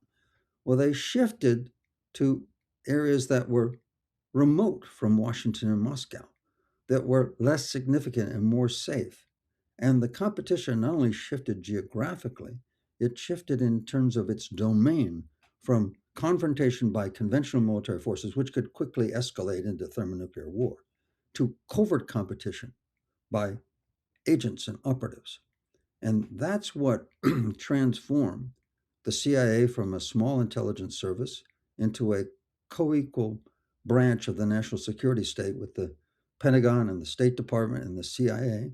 Well, they shifted to areas that were remote from Washington and Moscow, that were less significant and more safe. And the competition not only shifted geographically, it shifted in terms of its domain from confrontation by conventional military forces, which could quickly escalate into thermonuclear war, to covert competition by agents and operatives. And that's what transformed the CIA from a small intelligence service into a co-equal branch of the national security state with the Pentagon and the State Department and the CIA,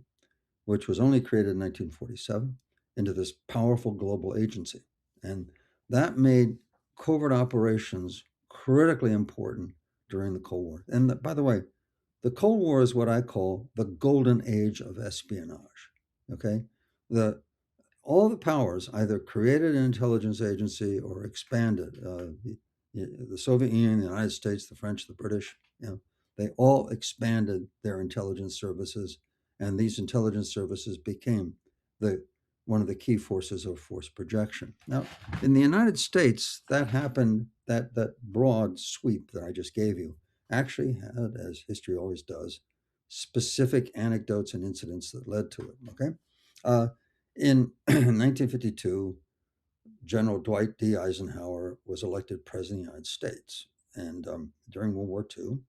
which was only created in 1947, into this powerful global agency. And that made covert operations critically important during the Cold War. And by the way, the Cold War is what I call the golden age of espionage. Okay, all the powers either created an intelligence agency or expanded. The Soviet Union, the United States, the French, the British, they all expanded their intelligence services, and these intelligence services became one of the key forces of force projection. Now, in the United States, that happened, that broad sweep that I just gave you actually had, as history always does, specific anecdotes and incidents that led to it, okay? In 1952, General Dwight D. Eisenhower was elected president of the United States. And during World War II,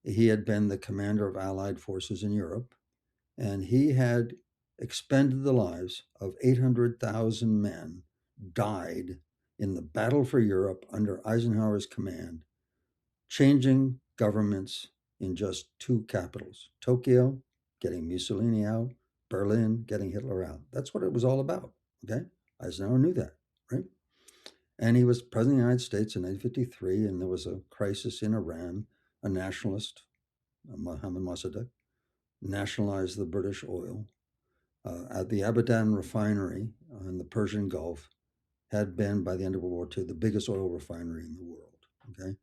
he had been the commander of Allied forces in Europe, and he had expended the lives of 800,000 men, died in the battle for Europe under Eisenhower's command, changing governments in just two capitals: Tokyo, getting Mussolini out; Berlin, getting Hitler out. That's what it was all about. Okay, Eisenhower knew that, right? And he was president of the United States in 1953, and there was a crisis in Iran. A nationalist, Mohammad Mossadegh, nationalized the British oil. At the Abadan refinery in the Persian Gulf had been, by the end of World War II, the biggest oil refinery in the world. Okay,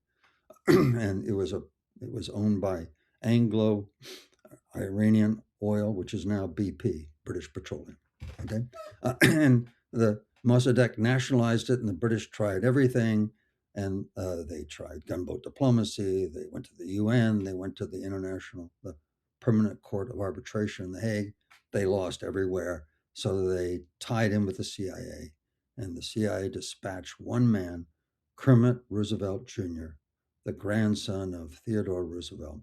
and it was owned by Anglo Iranian Oil, which is now BP, British Petroleum. Okay, and the Mossadegh nationalized it, and the British tried everything, and they tried gunboat diplomacy. They went to the UN. They went to the Permanent Court of Arbitration in The Hague. They lost everywhere, so they tied in with the CIA, and the CIA dispatched one man, Kermit Roosevelt Jr., the grandson of Theodore Roosevelt.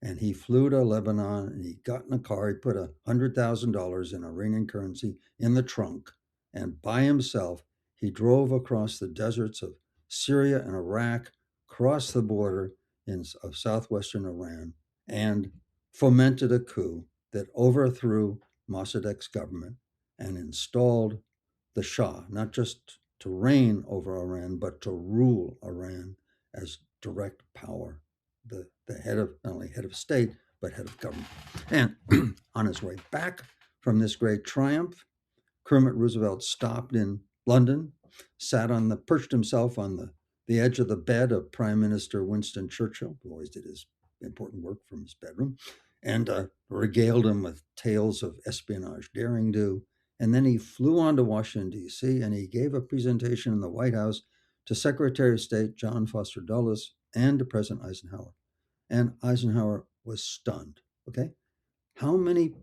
And he flew to Lebanon, and he got in a car. He put $100,000 in Iranian currency in the trunk, and by himself, he drove across the deserts of Syria and Iraq, crossed the border of southwestern Iran, and fomented a coup that overthrew Mossadegh's government and installed the Shah, not just to reign over Iran, but to rule Iran as direct power, the head of, not only head of state, but head of government. And on his way back from this great triumph, Kermit Roosevelt stopped in London, perched himself on the edge of the bed of Prime Minister Winston Churchill, who always did his important work from his bedroom, and regaled him with tales of espionage daring do. And then he flew on to Washington, D.C., and he gave a presentation in the White House to Secretary of State John Foster Dulles and to President Eisenhower. And Eisenhower was stunned. Okay, how many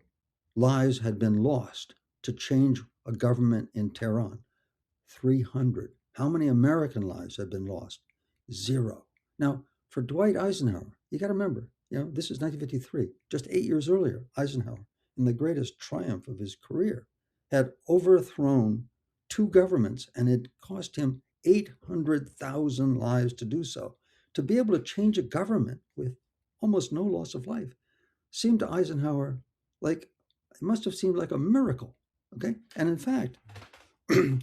lives had been lost to change a government in Tehran? 300. How many American lives had been lost? 0. Now, for Dwight Eisenhower, you got to remember, this is 1953. Just 8 years earlier, Eisenhower, in the greatest triumph of his career, had overthrown two governments, and it cost him 800,000 lives to do so. To be able to change a government with almost no loss of life, seemed to Eisenhower like it must have seemed like a miracle. Okay, and in fact,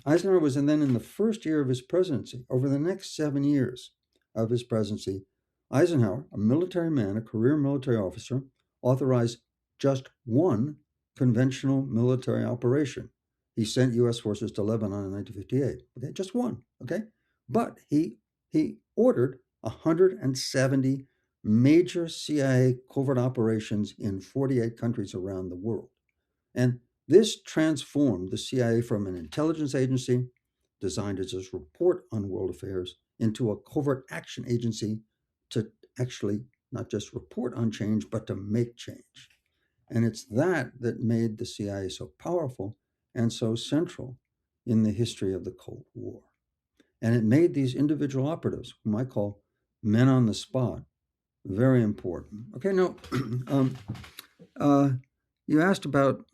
Eisenhower was then in the first year of his presidency. Over the next 7 years of his presidency, Eisenhower, a military man, a career military officer, authorized just one conventional military operation. He sent U.S. forces to Lebanon in 1958. Okay, just one. Okay, but he ordered 170 major CIA covert operations in 48 countries around the world. And this transformed the CIA from an intelligence agency designed to just report on world affairs into a covert action agency to actually not just report on change, but to make change. And it's that that made the CIA so powerful and so central in the history of the Cold War. And it made these individual operatives, whom I call men on the spot, very important. Okay, now, you asked about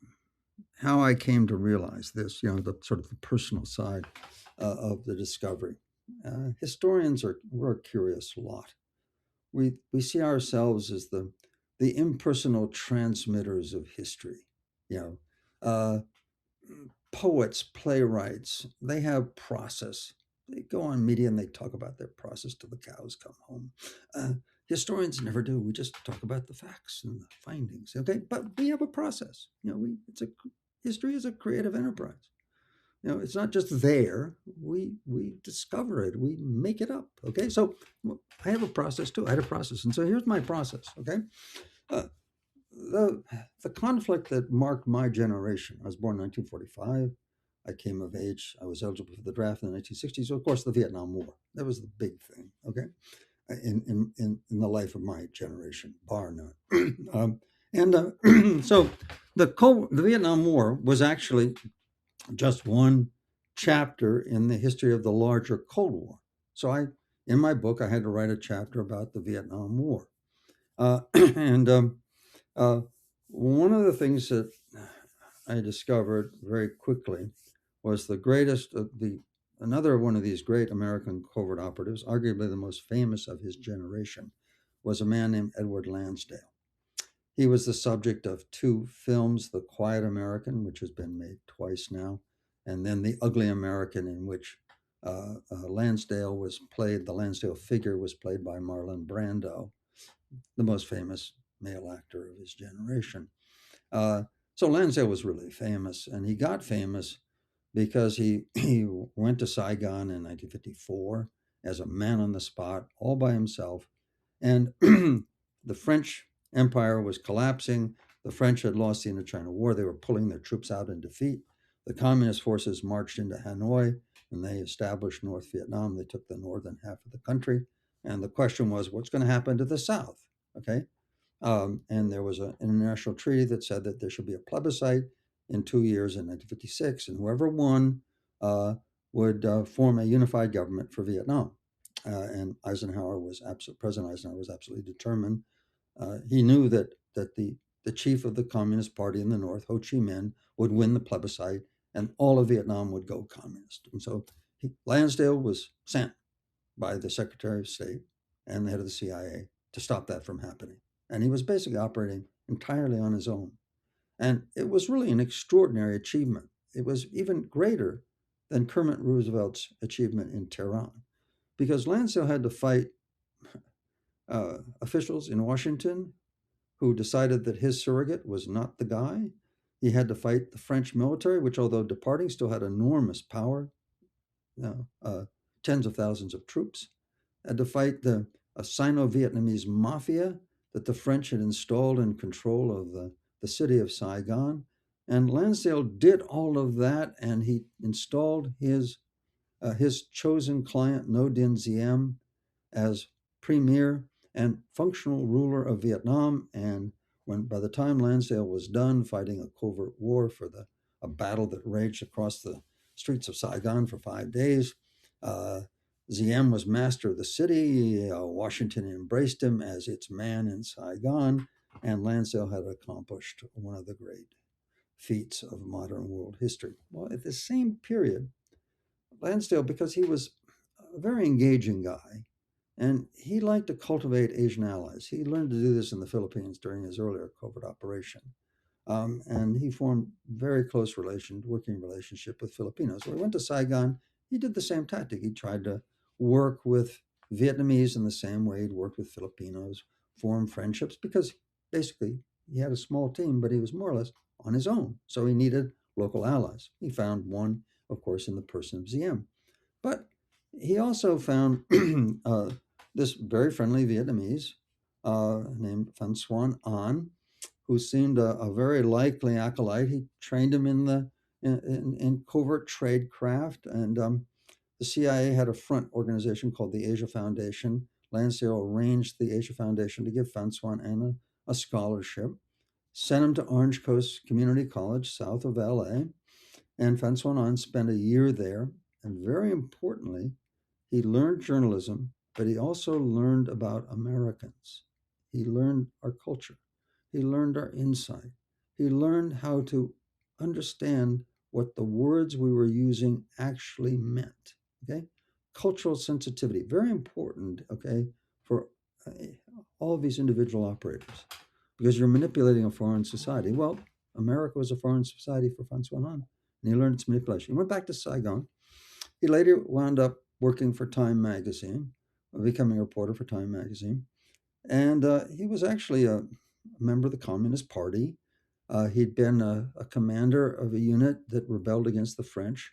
how I came to realize this, the sort of the personal side of the discovery. Historians we're a curious lot. We see ourselves as the impersonal transmitters of history. Poets, playwrights, they have process. They go on media and they talk about their process till the cows come home. Historians never do. We just talk about the facts and the findings. Okay, but we have a process. History is a creative enterprise. It's not just there. We discover it. We make it up. Okay, so I have a process too. I had a process, and so here's my process. Okay, the conflict that marked my generation. I was born in 1945. I came of age. I was eligible for the draft in the 1960s. So of course, the Vietnam War. That was the big thing. Okay, in the life of my generation, bar none. So the Vietnam War was actually just one chapter in the history of the larger Cold War. So in my book, I had to write a chapter about the Vietnam War. And one of the things that I discovered very quickly was another one of these great American covert operatives, arguably the most famous of his generation, was a man named Edward Lansdale. He was the subject of two films, The Quiet American, which has been made twice now, and then The Ugly American, in which Lansdale figure was played by Marlon Brando, the most famous male actor of his generation. So Lansdale was really famous, and he got famous because he went to Saigon in 1954 as a man on the spot, all by himself. And the French Empire was collapsing. The French had lost the Indochina War. They were pulling their troops out in defeat. The communist forces marched into Hanoi, and they established North Vietnam. They took the northern half of the country. And the question was, what's going to happen to the South? Okay. And there was an international treaty that said that there should be a plebiscite in 2 years in 1956, and whoever won would form a unified government for Vietnam. And President Eisenhower was absolutely determined. He knew that the chief of the Communist Party in the North, Ho Chi Minh, would win the plebiscite, and all of Vietnam would go communist. And so Lansdale was sent by the Secretary of State and the head of the CIA to stop that from happening. And he was basically operating entirely on his own. And it was really an extraordinary achievement. It was even greater than Kermit Roosevelt's achievement in Tehran, because Lansdale had to fight officials in Washington who decided that his surrogate was not the guy. He had to fight the French military, which, although departing, still had enormous power, tens of thousands of troops. Had to fight the Sino-Vietnamese mafia that the French had installed in control of the city of Saigon. And Lansdale did all of that, and he installed his chosen client, Ngo Dinh Diem, as premier and functional ruler of Vietnam. And by the time Lansdale was done fighting a covert war for a battle that raged across the streets of Saigon for 5 days, Diem was master of the city. Washington embraced him as its man in Saigon, and Lansdale had accomplished one of the great feats of modern world history. Well, at the same period, Lansdale, because he was a very engaging guy, And he liked to cultivate Asian allies. He learned to do this in the Philippines during his earlier covert operation. And he formed very close working relationship with Filipinos. When he went to Saigon, he did the same tactic. He tried to work with Vietnamese in the same way he'd worked with Filipinos, form friendships, because basically he had a small team, but he was more or less on his own. So he needed local allies. He found one, of course, in the person of ZM. But he also found this very friendly Vietnamese named Phan Xuan An, who seemed a very likely acolyte. He trained him in covert tradecraft, and the CIA had a front organization called the Asia Foundation. Lansdale arranged the Asia Foundation to give Phan Xuan An a scholarship, sent him to Orange Coast Community College, south of LA, and Phan Xuan An spent a year there. And very importantly, he learned journalism, but he also learned about Americans. He learned our culture. He learned our insight. He learned how to understand what the words we were using actually meant. Okay, cultural sensitivity, very important. Okay, for all of these individual operators, because you're manipulating a foreign society. Well, America was a foreign society for Phan Xuan An, and he learned its manipulation. He went back to Saigon. He later wound up working for Time Magazine, becoming a reporter for Time Magazine. And he was actually a member of the Communist Party. He'd been a commander of a unit that rebelled against the French.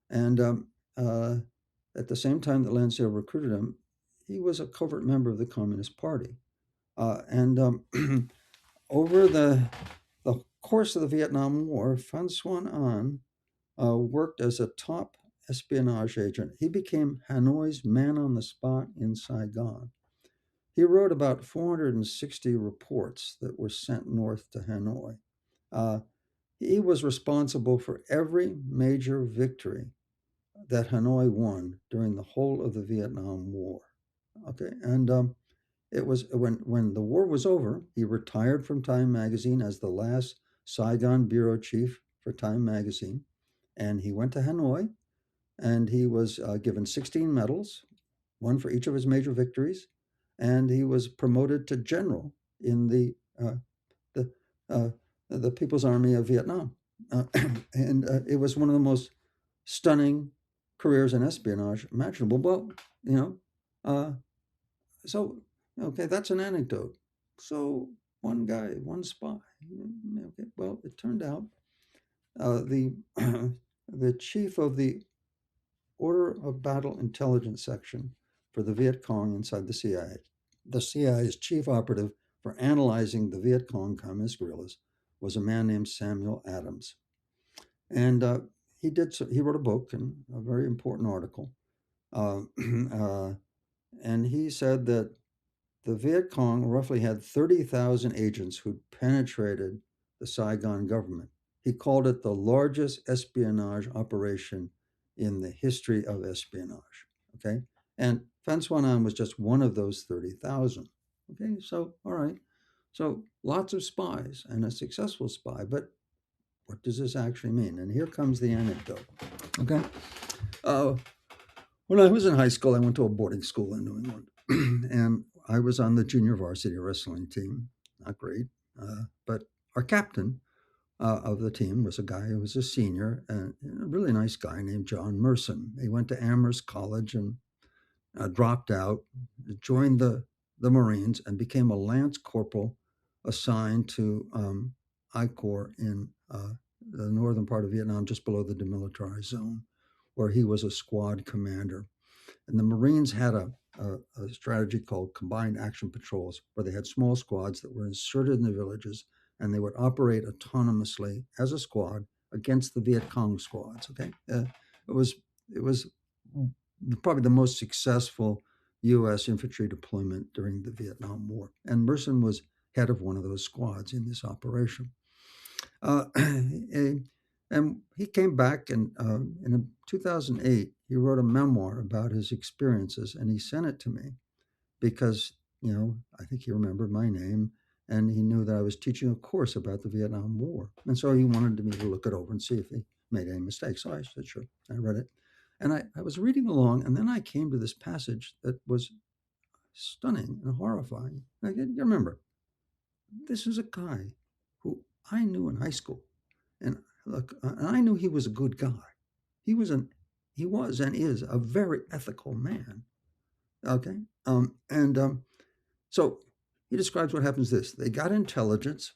And at the same time that Lansdale recruited him, he was a covert member of the Communist Party. And over the course of the Vietnam War, Phan Xuan An worked as a top espionage agent. He became Hanoi's man on the spot in Saigon. He wrote about 460 reports that were sent north to Hanoi. He was responsible for every major victory that Hanoi won during the whole of the Vietnam War. Okay, and it was when the war was over, he retired from Time Magazine as the last Saigon bureau chief for Time Magazine, and he went to Hanoi, and he was given 16 medals, one for each of his major victories, and he was promoted to general in the uh, the People's Army of Vietnam, and it was one of the most stunning careers in espionage imaginable. Well, you know, so okay, that's an anecdote. So one guy, one spy. Okay, well, it turned out the the chief of the Order of Battle Intelligence Section for the Viet Cong inside the CIA. The CIA's chief operative for analyzing the Viet Cong communist guerrillas was a man named Samuel Adams. And he wrote a book and a very important article. And he said that the Viet Cong roughly had 30,000 agents who'd penetrated the Saigon government. He called it the largest espionage operation in the history of espionage. Okay, and Phan Xuan An was just one of those 30,000. Okay, so all right, so lots of spies and a successful spy, but what does this actually mean? And here comes the anecdote. Okay, when I was in high school, I went to a boarding school in New England, and I was on the junior varsity wrestling team. Not great, but our captain of the team was a guy who was a senior and a really nice guy named John Merson. He went to Amherst College and dropped out, joined the Marines, and became a lance corporal assigned to I Corps in the northern part of Vietnam, just below the demilitarized zone, where he was a squad commander. And the Marines had a strategy called combined action patrols, where they had small squads that were inserted in the villages, and they would operate autonomously as a squad against the Viet Cong squads. Okay, it was probably the most successful U.S. infantry deployment during the Vietnam War, and Merson was head of one of those squads in this operation. And he came back, and in 2008, he wrote a memoir about his experiences, and he sent it to me because, I think he remembered my name, and he knew that I was teaching a course about the Vietnam War. And so he wanted me to look it over and see if he made any mistakes. So I said, sure. I read it. And I was reading along, and then I came to this passage that was stunning and horrifying. You remember, this is a guy who I knew in high school, and look, and I knew he was a good guy. He was and is a very ethical man. Okay, so he describes what happens. They got intelligence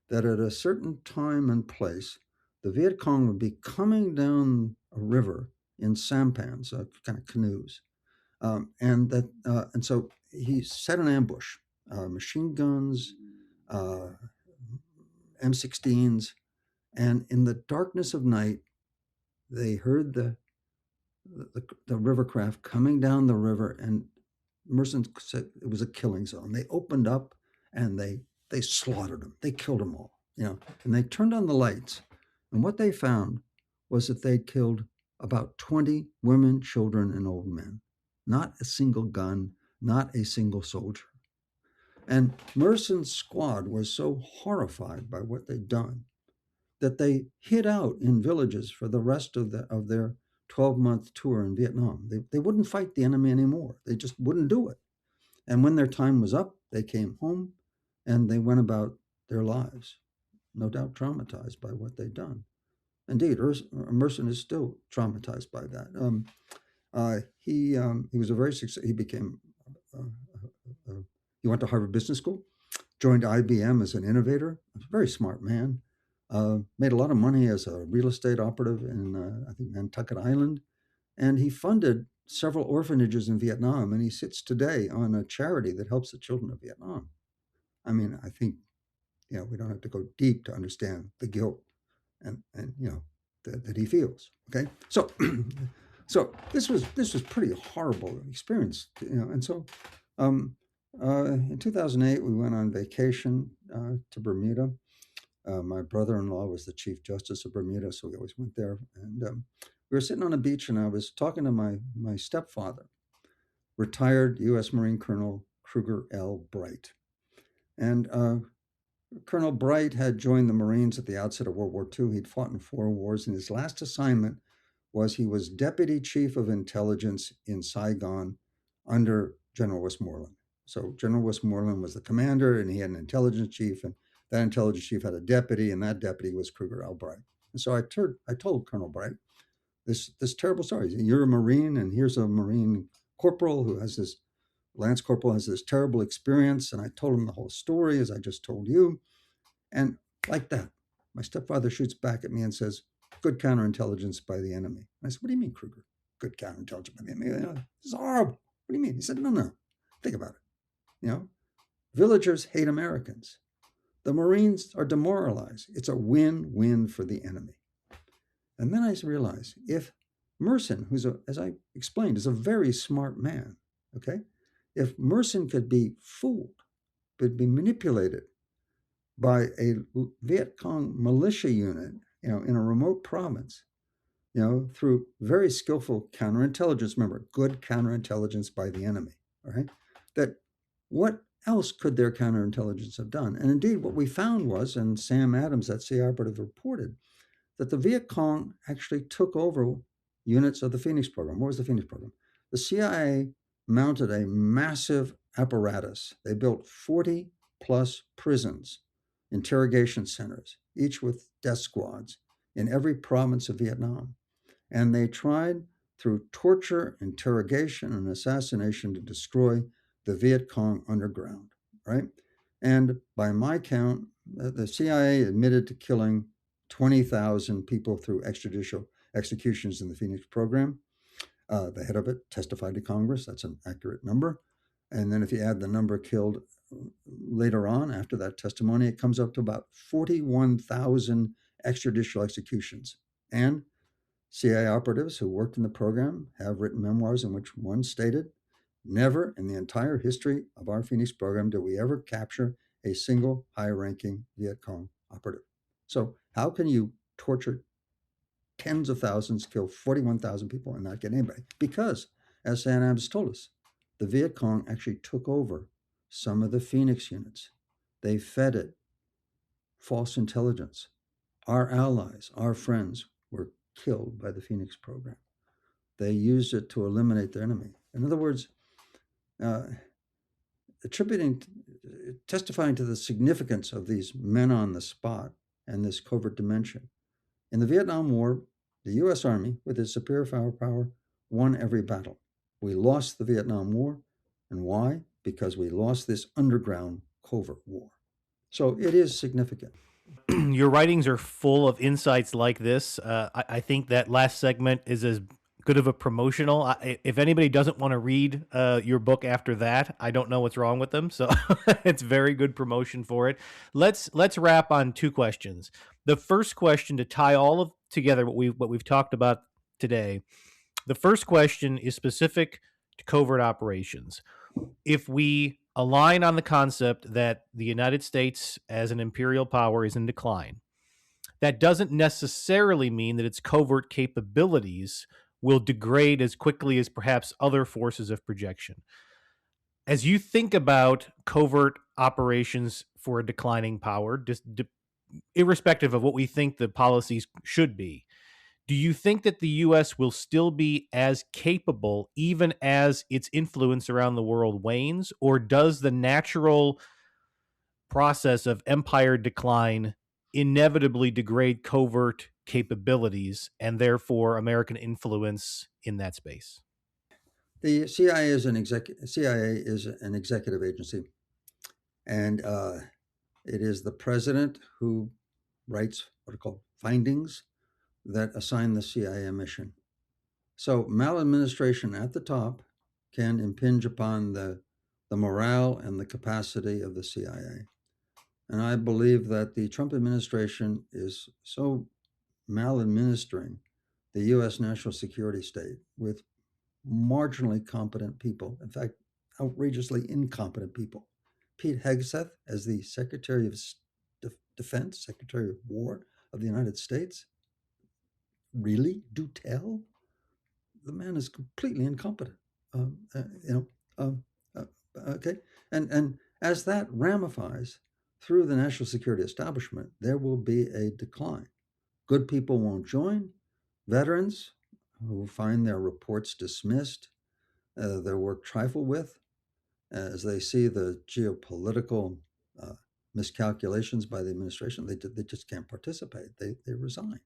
that at a certain time and place, the Viet Cong would be coming down a river in sampans, kind of canoes, and so he set an ambush, machine guns, M16s, and in the darkness of night, they heard the river craft coming down the river, and Merson said it was a killing zone. They opened up and they slaughtered them. They killed them all, and they turned on the lights, and what they found was that they'd killed about 20 women, children, and old men. Not a single gun, not a single soldier. And Merson's squad was so horrified by what they'd done that they hid out in villages for the rest of their 12-month tour in Vietnam. They wouldn't fight the enemy anymore. They just wouldn't do it. And when their time was up, they came home and they went about their lives, no doubt traumatized by what they'd done. Indeed, Merson is still traumatized by that. He was a very successful. He became. He went to Harvard Business School, joined IBM as an innovator. A very smart man. Made a lot of money as a real estate operative in I think Nantucket Island, and he funded several orphanages in Vietnam. And he sits today on a charity that helps the children of Vietnam. I mean, I think we don't have to go deep to understand the guilt and that he feels. Okay, so so this was pretty horrible experience, and so in 2008 we went on vacation to Bermuda. My brother-in-law was the Chief Justice of Bermuda, so we always went there. And we were sitting on a beach, and I was talking to my stepfather, retired U.S. Marine Colonel Kruger L. Bright. And Colonel Bright had joined the Marines at the outset of World War II. He'd fought in 4 wars, and his last assignment was he was Deputy Chief of Intelligence in Saigon under General Westmoreland. So General Westmoreland was the commander, and he had an intelligence chief, and that intelligence chief had a deputy, and that deputy was Kruger L. Bright. And so I told Colonel Bright this terrible story. You're a Marine, and here's a Marine corporal who has this, Lance Corporal has this terrible experience. And I told him the whole story as I just told you. And like that, my stepfather shoots back at me and says, good counterintelligence by the enemy. And I said, what do you mean, Kruger? Good counterintelligence by the enemy? This is horrible. What do you mean? He said, no. Think about it. Villagers hate Americans. The Marines are demoralized. It's a win-win for the enemy. And then I realized if Merson, who's, as I explained, is a very smart man, okay? If Merson could be fooled, could be manipulated by a Viet Cong militia unit, in a remote province, through very skillful counterintelligence, remember, good counterintelligence by the enemy, all right? That what else could their counterintelligence have done? And indeed, what we found was, and Sam Adams, that CIA operative, reported, that the Viet Cong actually took over units of the Phoenix program. What was the Phoenix program? The CIA mounted a massive apparatus. They built 40 plus prisons, interrogation centers, each with death squads in every province of Vietnam. And they tried through torture, interrogation, and assassination to destroy the Viet Cong underground, right? And by my count, the CIA admitted to killing 20,000 people through extrajudicial executions in the Phoenix program. The head of it testified to Congress. That's an accurate number. And then if you add the number killed later on after that testimony, it comes up to about 41,000 extrajudicial executions. And CIA operatives who worked in the program have written memoirs in which one stated, never in the entire history of our Phoenix program did we ever capture a single high-ranking Viet Cong operative. So how can you torture tens of thousands, kill 41,000 people and not get anybody? Because, as Sam Adams told us, the Viet Cong actually took over some of the Phoenix units. They fed it false intelligence. Our allies, our friends were killed by the Phoenix program. They used it to eliminate their enemy. In other words, testifying to the significance of these men on the spot and this covert dimension. In the Vietnam War, the U.S. Army, with its superior firepower, won every battle. We lost the Vietnam War. And why? Because we lost this underground covert war. So it is significant. Your writings are full of insights like this. I think that last segment is as good of a promotional. If anybody doesn't want to read your book after that, I don't know what's wrong with them. So it's very good promotion for it. Let's wrap on two questions. The first question, to tie all of together what we've talked about today. The first question is specific to covert operations. If we align on the concept that the United States as an imperial power is in decline, that doesn't necessarily mean that its covert capabilities will degrade as quickly as perhaps other forces of projection. As you think about covert operations for a declining power, irrespective of what we think the policies should be, do you think that the U.S. will still be as capable even as its influence around the world wanes, or does the natural process of empire decline inevitably degrade covert capabilities and therefore American influence in that space? The CIA is an executive agency, and it is the president who writes what are called findings that assign the CIA mission. So maladministration at the top can impinge upon the morale and the capacity of the CIA. And I believe that the Trump administration is so maladministering the U.S. national security state with marginally competent people, in fact, outrageously incompetent people. Pete Hegseth as the Secretary of Defense, Secretary of War of the United States. Really? Do tell? The man is completely incompetent. Okay. And as that ramifies through the national security establishment, there will be a decline. Good people won't join. Veterans who find their reports dismissed, their work trifled with, as they see the geopolitical miscalculations by the administration, they just can't participate. They resign.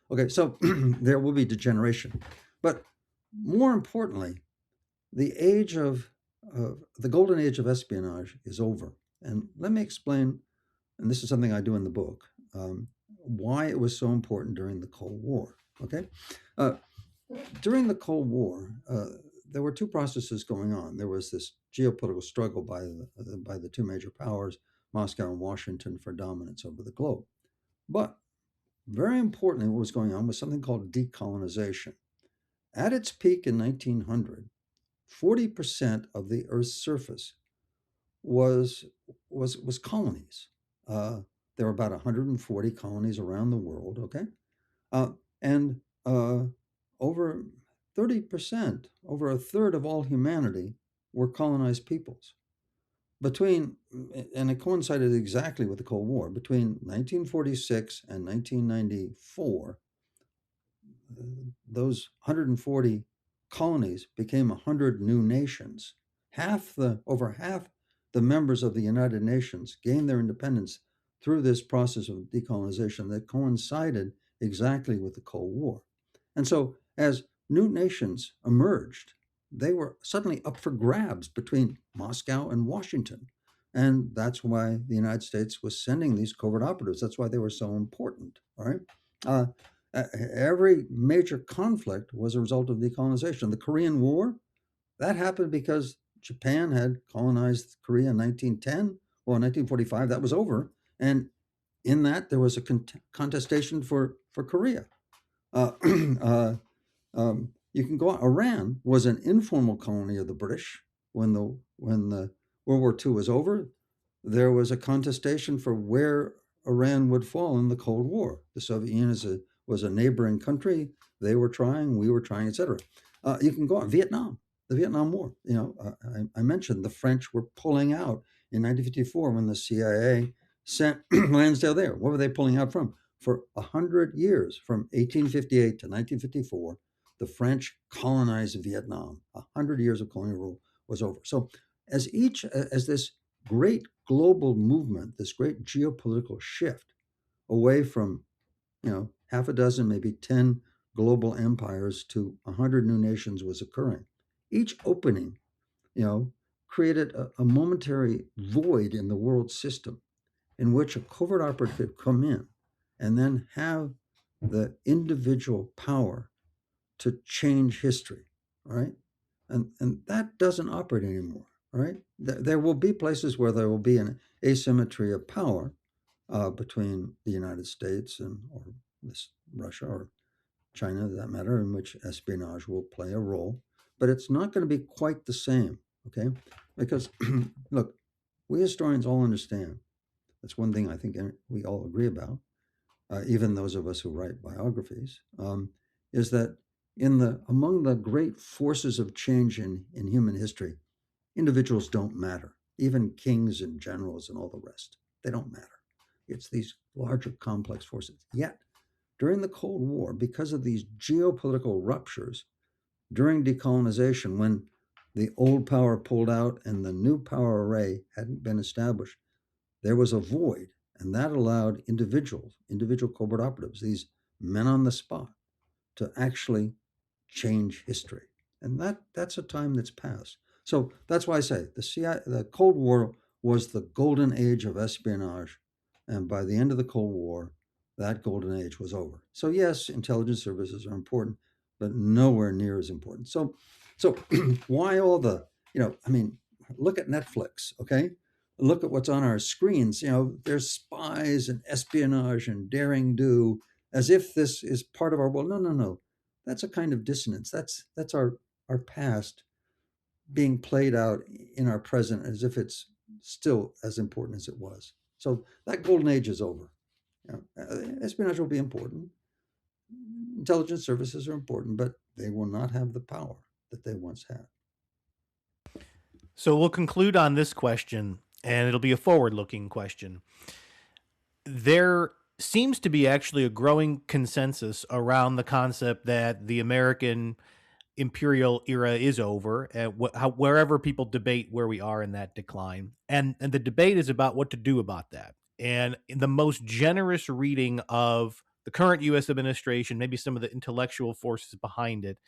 Okay, so there will be degeneration. But more importantly, the golden age of espionage is over. And let me explain, and this is something I do in the book, why it was so important during the Cold War. Okay, during the Cold War, there were two processes going on. There was this geopolitical struggle by the two major powers, Moscow and Washington, for dominance over the globe. But very importantly, what was going on was something called decolonization. At its peak in 1900, 40% of the Earth's surface was colonies. There were about 140 colonies around the world. Okay, and over 30%, over a third of all humanity, were colonized peoples. And it coincided exactly with the Cold War. Between 1946 and 1994, those 140 colonies became 100 new nations. Over half the members of the United Nations gained their independence through this process of decolonization that coincided exactly with the Cold War. And so as new nations emerged, they were suddenly up for grabs between Moscow and Washington. And that's why the United States was sending these covert operatives. That's why they were so important. All right. Every major conflict was a result of decolonization. The Korean War, that happened because Japan had colonized Korea in 1910. Well, in 1945, that was over. And in that, there was a contestation for Korea. You can go on. Iran was an informal colony of the British. When the World War II was over, there was a contestation for where Iran would fall in the Cold War. The Soviet Union was a neighboring country. They were trying, we were trying, etc. You can go on. Vietnam, the Vietnam War. I mentioned the French were pulling out in 1954 when the CIA sent Lansdale there. What were they pulling out from? For 100 years, from 1858 to 1954, the French colonized Vietnam. 100 years of colonial rule was over. So as this great global movement, this great geopolitical shift away from, half a dozen, maybe 10 global empires to 100 new nations was occurring. Each opening, you know, created a momentary void in the world system in which a covert operative could come in and then have the individual power to change history, right? And that doesn't operate anymore, right? There will be places where there will be an asymmetry of power between the United States and or this Russia or China, for that matter, in which espionage will play a role, but it's not going to be quite the same, okay? Because look, we historians all understand. That's one thing I think we all agree about, even those of us who write biographies, is that among the great forces of change in human history, individuals don't matter. Even kings and generals and all the rest, they don't matter. It's these larger complex forces. Yet, during the Cold War, because of these geopolitical ruptures during decolonization, when the old power pulled out and the new power array hadn't been established, there was a void, and that allowed individual covert operatives, these men on the spot, to actually change history. And that's a time that's passed. So that's why I say the Cold War was the golden age of espionage, and by the end of the Cold War, that golden age was over. So yes, intelligence services are important, but nowhere near as important. So why all the, look at Netflix, okay? Look at what's on our screens. There's spies and espionage and daring do, as if this is part of our world. No, no, no. That's a kind of dissonance. That's our past being played out in our present as if it's still as important as it was. So that golden age is over. Espionage will be important. Intelligence services are important, but they will not have the power that they once had. So we'll conclude on this question, and it'll be a forward-looking question. There seems to be actually a growing consensus around the concept that the American imperial era is over, and wherever people debate where we are in that decline. And the debate is about what to do about that. And in the most generous reading of the current U.S. administration, maybe some of the intellectual forces behind it,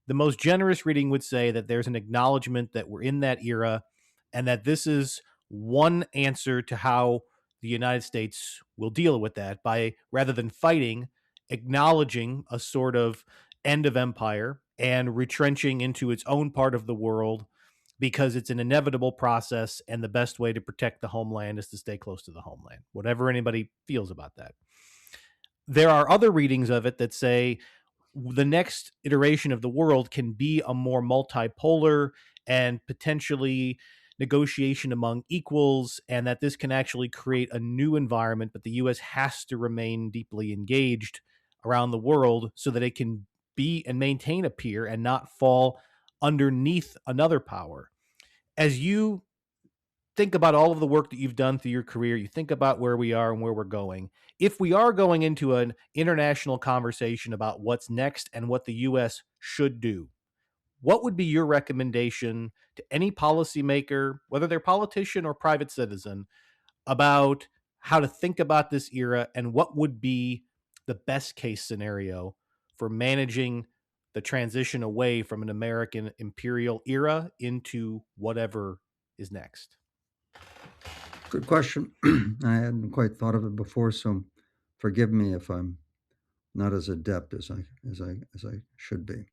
the most generous reading would say that there's an acknowledgement that we're in that era and that this is one answer to how the United States will deal with that by, rather than fighting, acknowledging a sort of end of empire and retrenching into its own part of the world because it's an inevitable process and the best way to protect the homeland is to stay close to the homeland, whatever anybody feels about that. There are other readings of it that say the next iteration of the world can be a more multipolar and potentially negotiation among equals, and that this can actually create a new environment, but the U.S. has to remain deeply engaged around the world so that it can be and maintain a peer and not fall underneath another power. As you think about all of the work that you've done through your career, you think about where we are and where we're going. If we are going into an international conversation about what's next and what the U.S. should do, what would be your recommendation to any policymaker, whether they're politician or private citizen, about how to think about this era and what would be the best case scenario for managing the transition away from an American imperial era into whatever is next? Good question. I hadn't quite thought of it before, so forgive me if I'm not as adept as I should be.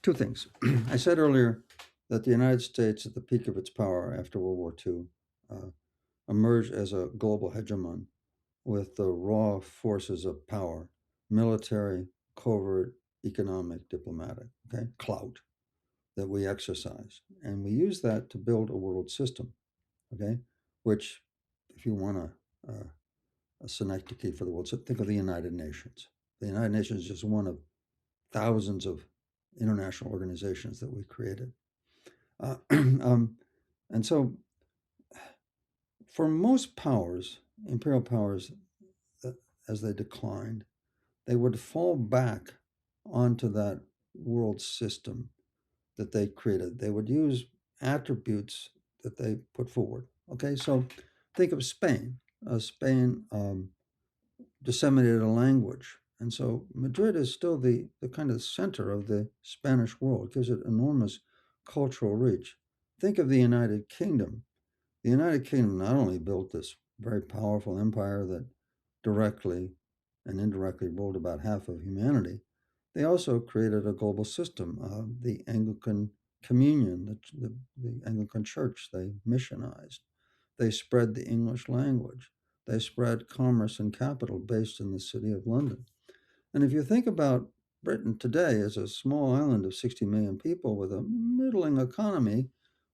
Two things. I said earlier that the United States, at the peak of its power after World War II, emerged as a global hegemon with the raw forces of power: military, covert, economic, diplomatic, okay, clout that we exercise, and we use that to build a world system, okay, which, if you want a synecdoche for the world, so think of the United Nations. The United Nations is just one of thousands of international organizations that we created. And so, for most powers, imperial powers, as they declined, they would fall back onto that world system that they created. They would use attributes that they put forward. Okay, so think of Spain. Spain disseminated a language. And so Madrid is still the kind of center of the Spanish world, gives it enormous cultural reach. Think of the United Kingdom. The United Kingdom not only built this very powerful empire that directly and indirectly ruled about half of humanity, they also created a global system. The Anglican Communion, the Anglican Church, they missionized. They spread the English language. They spread commerce and capital based in the city of London. And if you think about Britain today as a small island of 60 million people with a middling economy,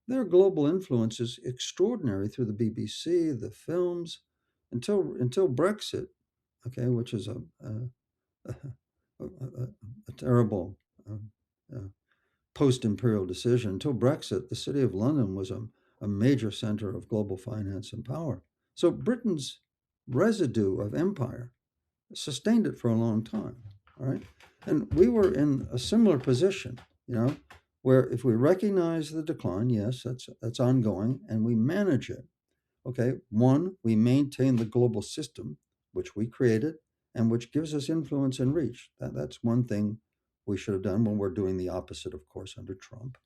their global influence is extraordinary through the BBC, the films, until Brexit, okay, which is a terrible uh, post-imperial decision. Until Brexit, the city of London was a major center of global finance and power. So Britain's residue of empire sustained it for a long time. All right. And we were in a similar position, where if we recognize the decline, yes, that's ongoing, and we manage it. Okay. One, we maintain the global system, which we created and which gives us influence and reach. That's one thing we should have done when we're doing the opposite, of course, under Trump.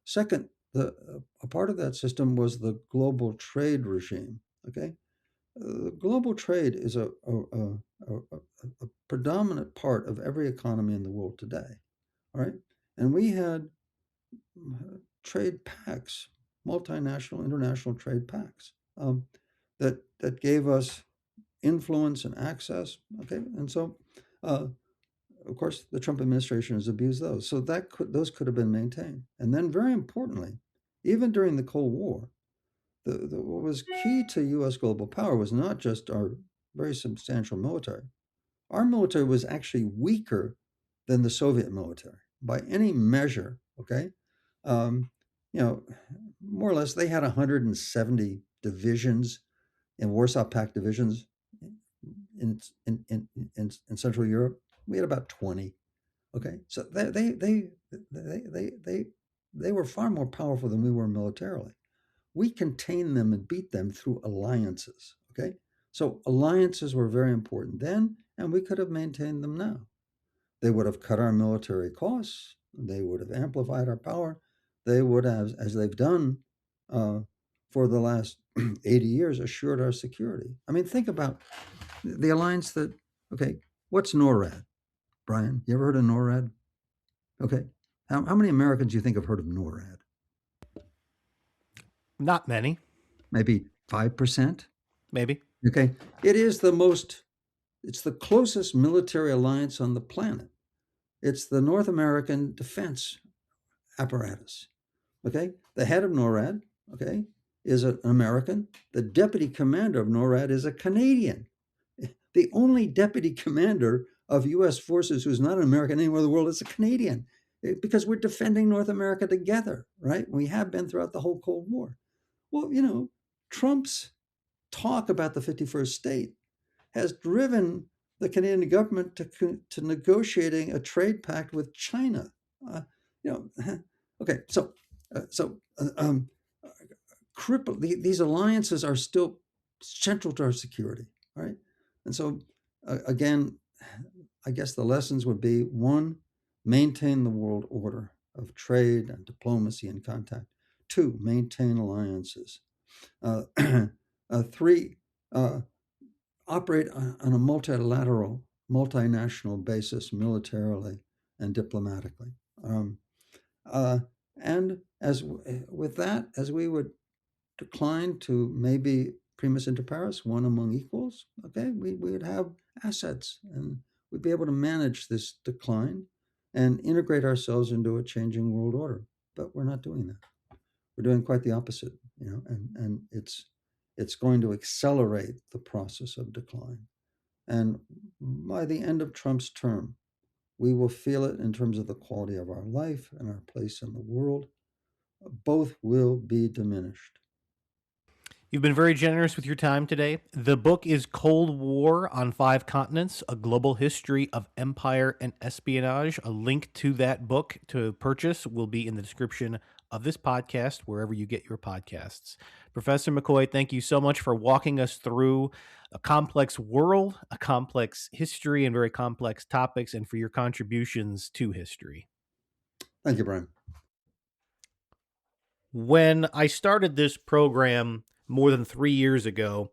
Second, a part of that system was the global trade regime. Okay. Global trade is a predominant part of every economy in the world today. All right. And we had trade pacts, multinational, international trade pacts that gave us influence and access. Okay. And so, of course, the Trump administration has abused those. So those could have been maintained. And then, very importantly, even during the Cold War, what was key to U.S. global power was not just our very substantial military. Our military was actually weaker than the Soviet military by any measure. Okay, more or less, they had 170 divisions in Warsaw Pact divisions in Central Europe. We had about 20. Okay, so they were far more powerful than we were militarily. We contained them and beat them through alliances. Okay, so alliances were very important then, and we could have maintained them now. They would have cut our military costs. They would have amplified our power. They would have, as they've done for the last 80 years, assured our security. I mean, think about the alliance that, okay, what's NORAD? Brian, you ever heard of NORAD? Okay. How many Americans do you think have heard of NORAD? Not many. Maybe 5%? Maybe. Okay. It's the closest military alliance on the planet. It's the North American defense apparatus. Okay. The head of NORAD, okay, is an American. The deputy commander of NORAD is a Canadian. The only deputy commander of U.S. forces who's not an American anywhere in the world is a Canadian, because we're defending North America together, right? We have been throughout the whole Cold War. Well, Trump's talk about the 51st state has driven the Canadian government to negotiating a trade pact with China. Okay, so these alliances are still central to our security, right? And so, again, I guess the lessons would be: one, maintain the world order of trade and diplomacy and contact. Two, maintain alliances. Three, operate on a multilateral, multinational basis, militarily and diplomatically. And with that, as we would decline to maybe primus inter pares, one among equals, okay, we would have assets and we'd be able to manage this decline and integrate ourselves into a changing world order. But we're not doing that. We're doing quite the opposite, and it's going to accelerate the process of decline. And by the end of Trump's term, we will feel it in terms of the quality of our life and our place in the world. Both will be diminished. You've been very generous with your time today. The book is Cold War on Five Continents, A Global History of Empire and Espionage. A link to that book to purchase will be in the description of this podcast wherever you get your podcasts. Professor McCoy, thank you so much for walking us through a complex world, a complex history, and very complex topics, and for your contributions to history. Thank you, Brian. When I started this program more than 3 years ago,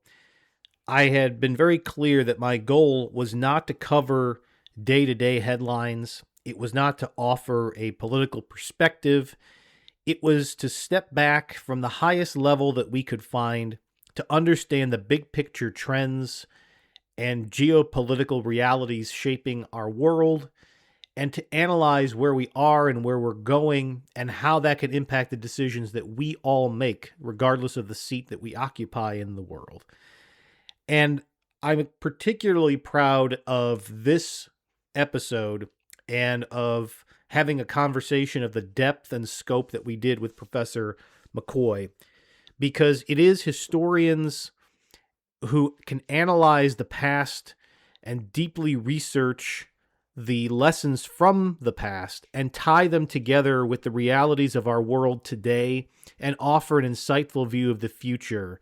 I had been very clear that my goal was not to cover day-to-day headlines. It was not to offer a political perspective. It was to step back from the highest level that we could find to understand the big picture trends and geopolitical realities shaping our world, and to analyze where we are and where we're going and how that can impact the decisions that we all make, regardless of the seat that we occupy in the world. And I'm particularly proud of this episode and of having a conversation of the depth and scope that we did with Professor McCoy, because it is historians who can analyze the past and deeply research the lessons from the past and tie them together with the realities of our world today and offer an insightful view of the future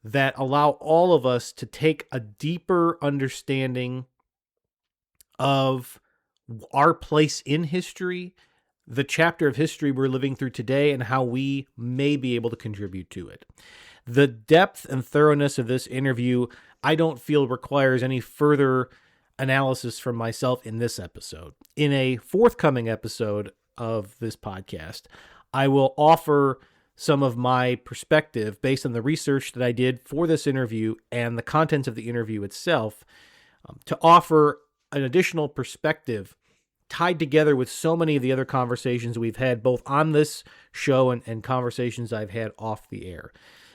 that allow all of us to take a deeper understanding of our place in history, the chapter of history we're living through today, and how we may be able to contribute to it. The depth and thoroughness of this interview, I don't feel requires any further analysis from myself in this episode. In a forthcoming episode of this podcast, I will offer some of my perspective based on the research that I did for this interview and the contents of the interview itself, to offer an additional perspective tied together with so many of the other conversations we've had both on this show and conversations I've had off the air.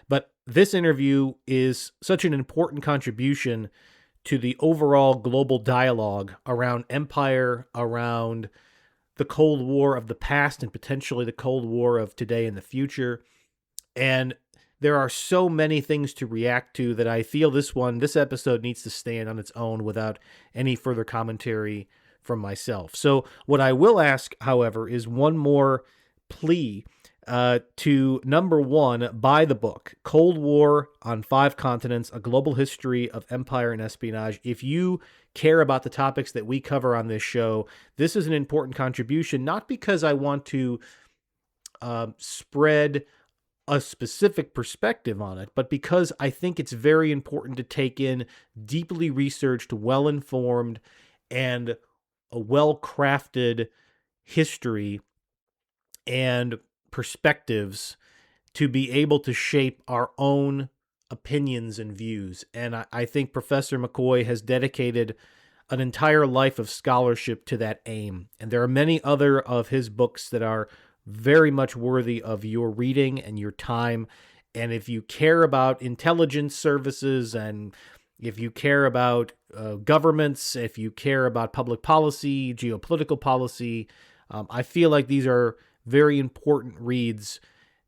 But this interview is such an important contribution to the overall global dialogue around empire, around the Cold War of the past and potentially the Cold War of today and the future. And there are so many things to react to that I feel this episode needs to stand on its own without any further commentary from myself. So what I will ask, however, is one more plea to number one, buy the book, Cold War on Five Continents, A Global History of Empire and Espionage. If you care about the topics that we cover on this show, this is an important contribution, not because I want to spread a specific perspective on it, but because I think it's very important to take in deeply researched, well-informed, and a well-crafted history and perspectives to be able to shape our own opinions and views. And I think Professor McCoy has dedicated an entire life of scholarship to that aim. And there are many other of his books that are very much worthy of your reading and your time. And if you care about intelligence services, and if you care about governments, if you care about public policy, geopolitical policy, I feel like these are very important reads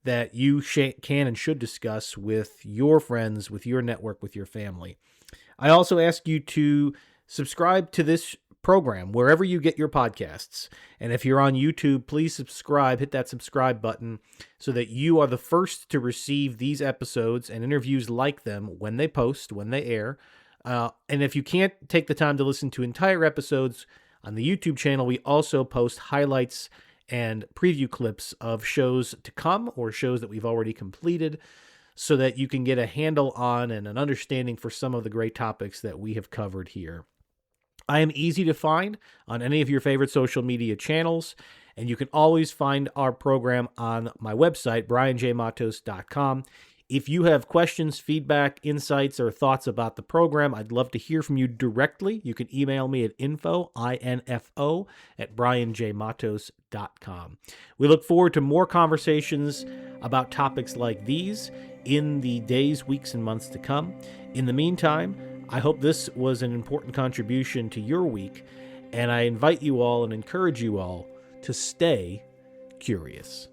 that you can and should discuss with your friends, with your network, with your family. I also ask you to subscribe to this program wherever you get your podcasts. And if you're on YouTube, please subscribe, hit that subscribe button so that you are the first to receive these episodes and interviews like them when they post, when they air. And if you can't take the time to listen to entire episodes on the YouTube channel, we also post highlights and preview clips of shows to come or shows that we've already completed so that you can get a handle on and an understanding for some of the great topics that we have covered here. I am easy to find on any of your favorite social media channels, and you can always find our program on my website, brianjmatos.com. If you have questions, feedback, insights, or thoughts about the program, I'd love to hear from you directly. You can email me at info, I-N-F-O, at brianjmatos.com. We look forward to more conversations about topics like these in the days, weeks, and months to come. In the meantime, I hope this was an important contribution to your week, and I invite you all and encourage you all to stay curious.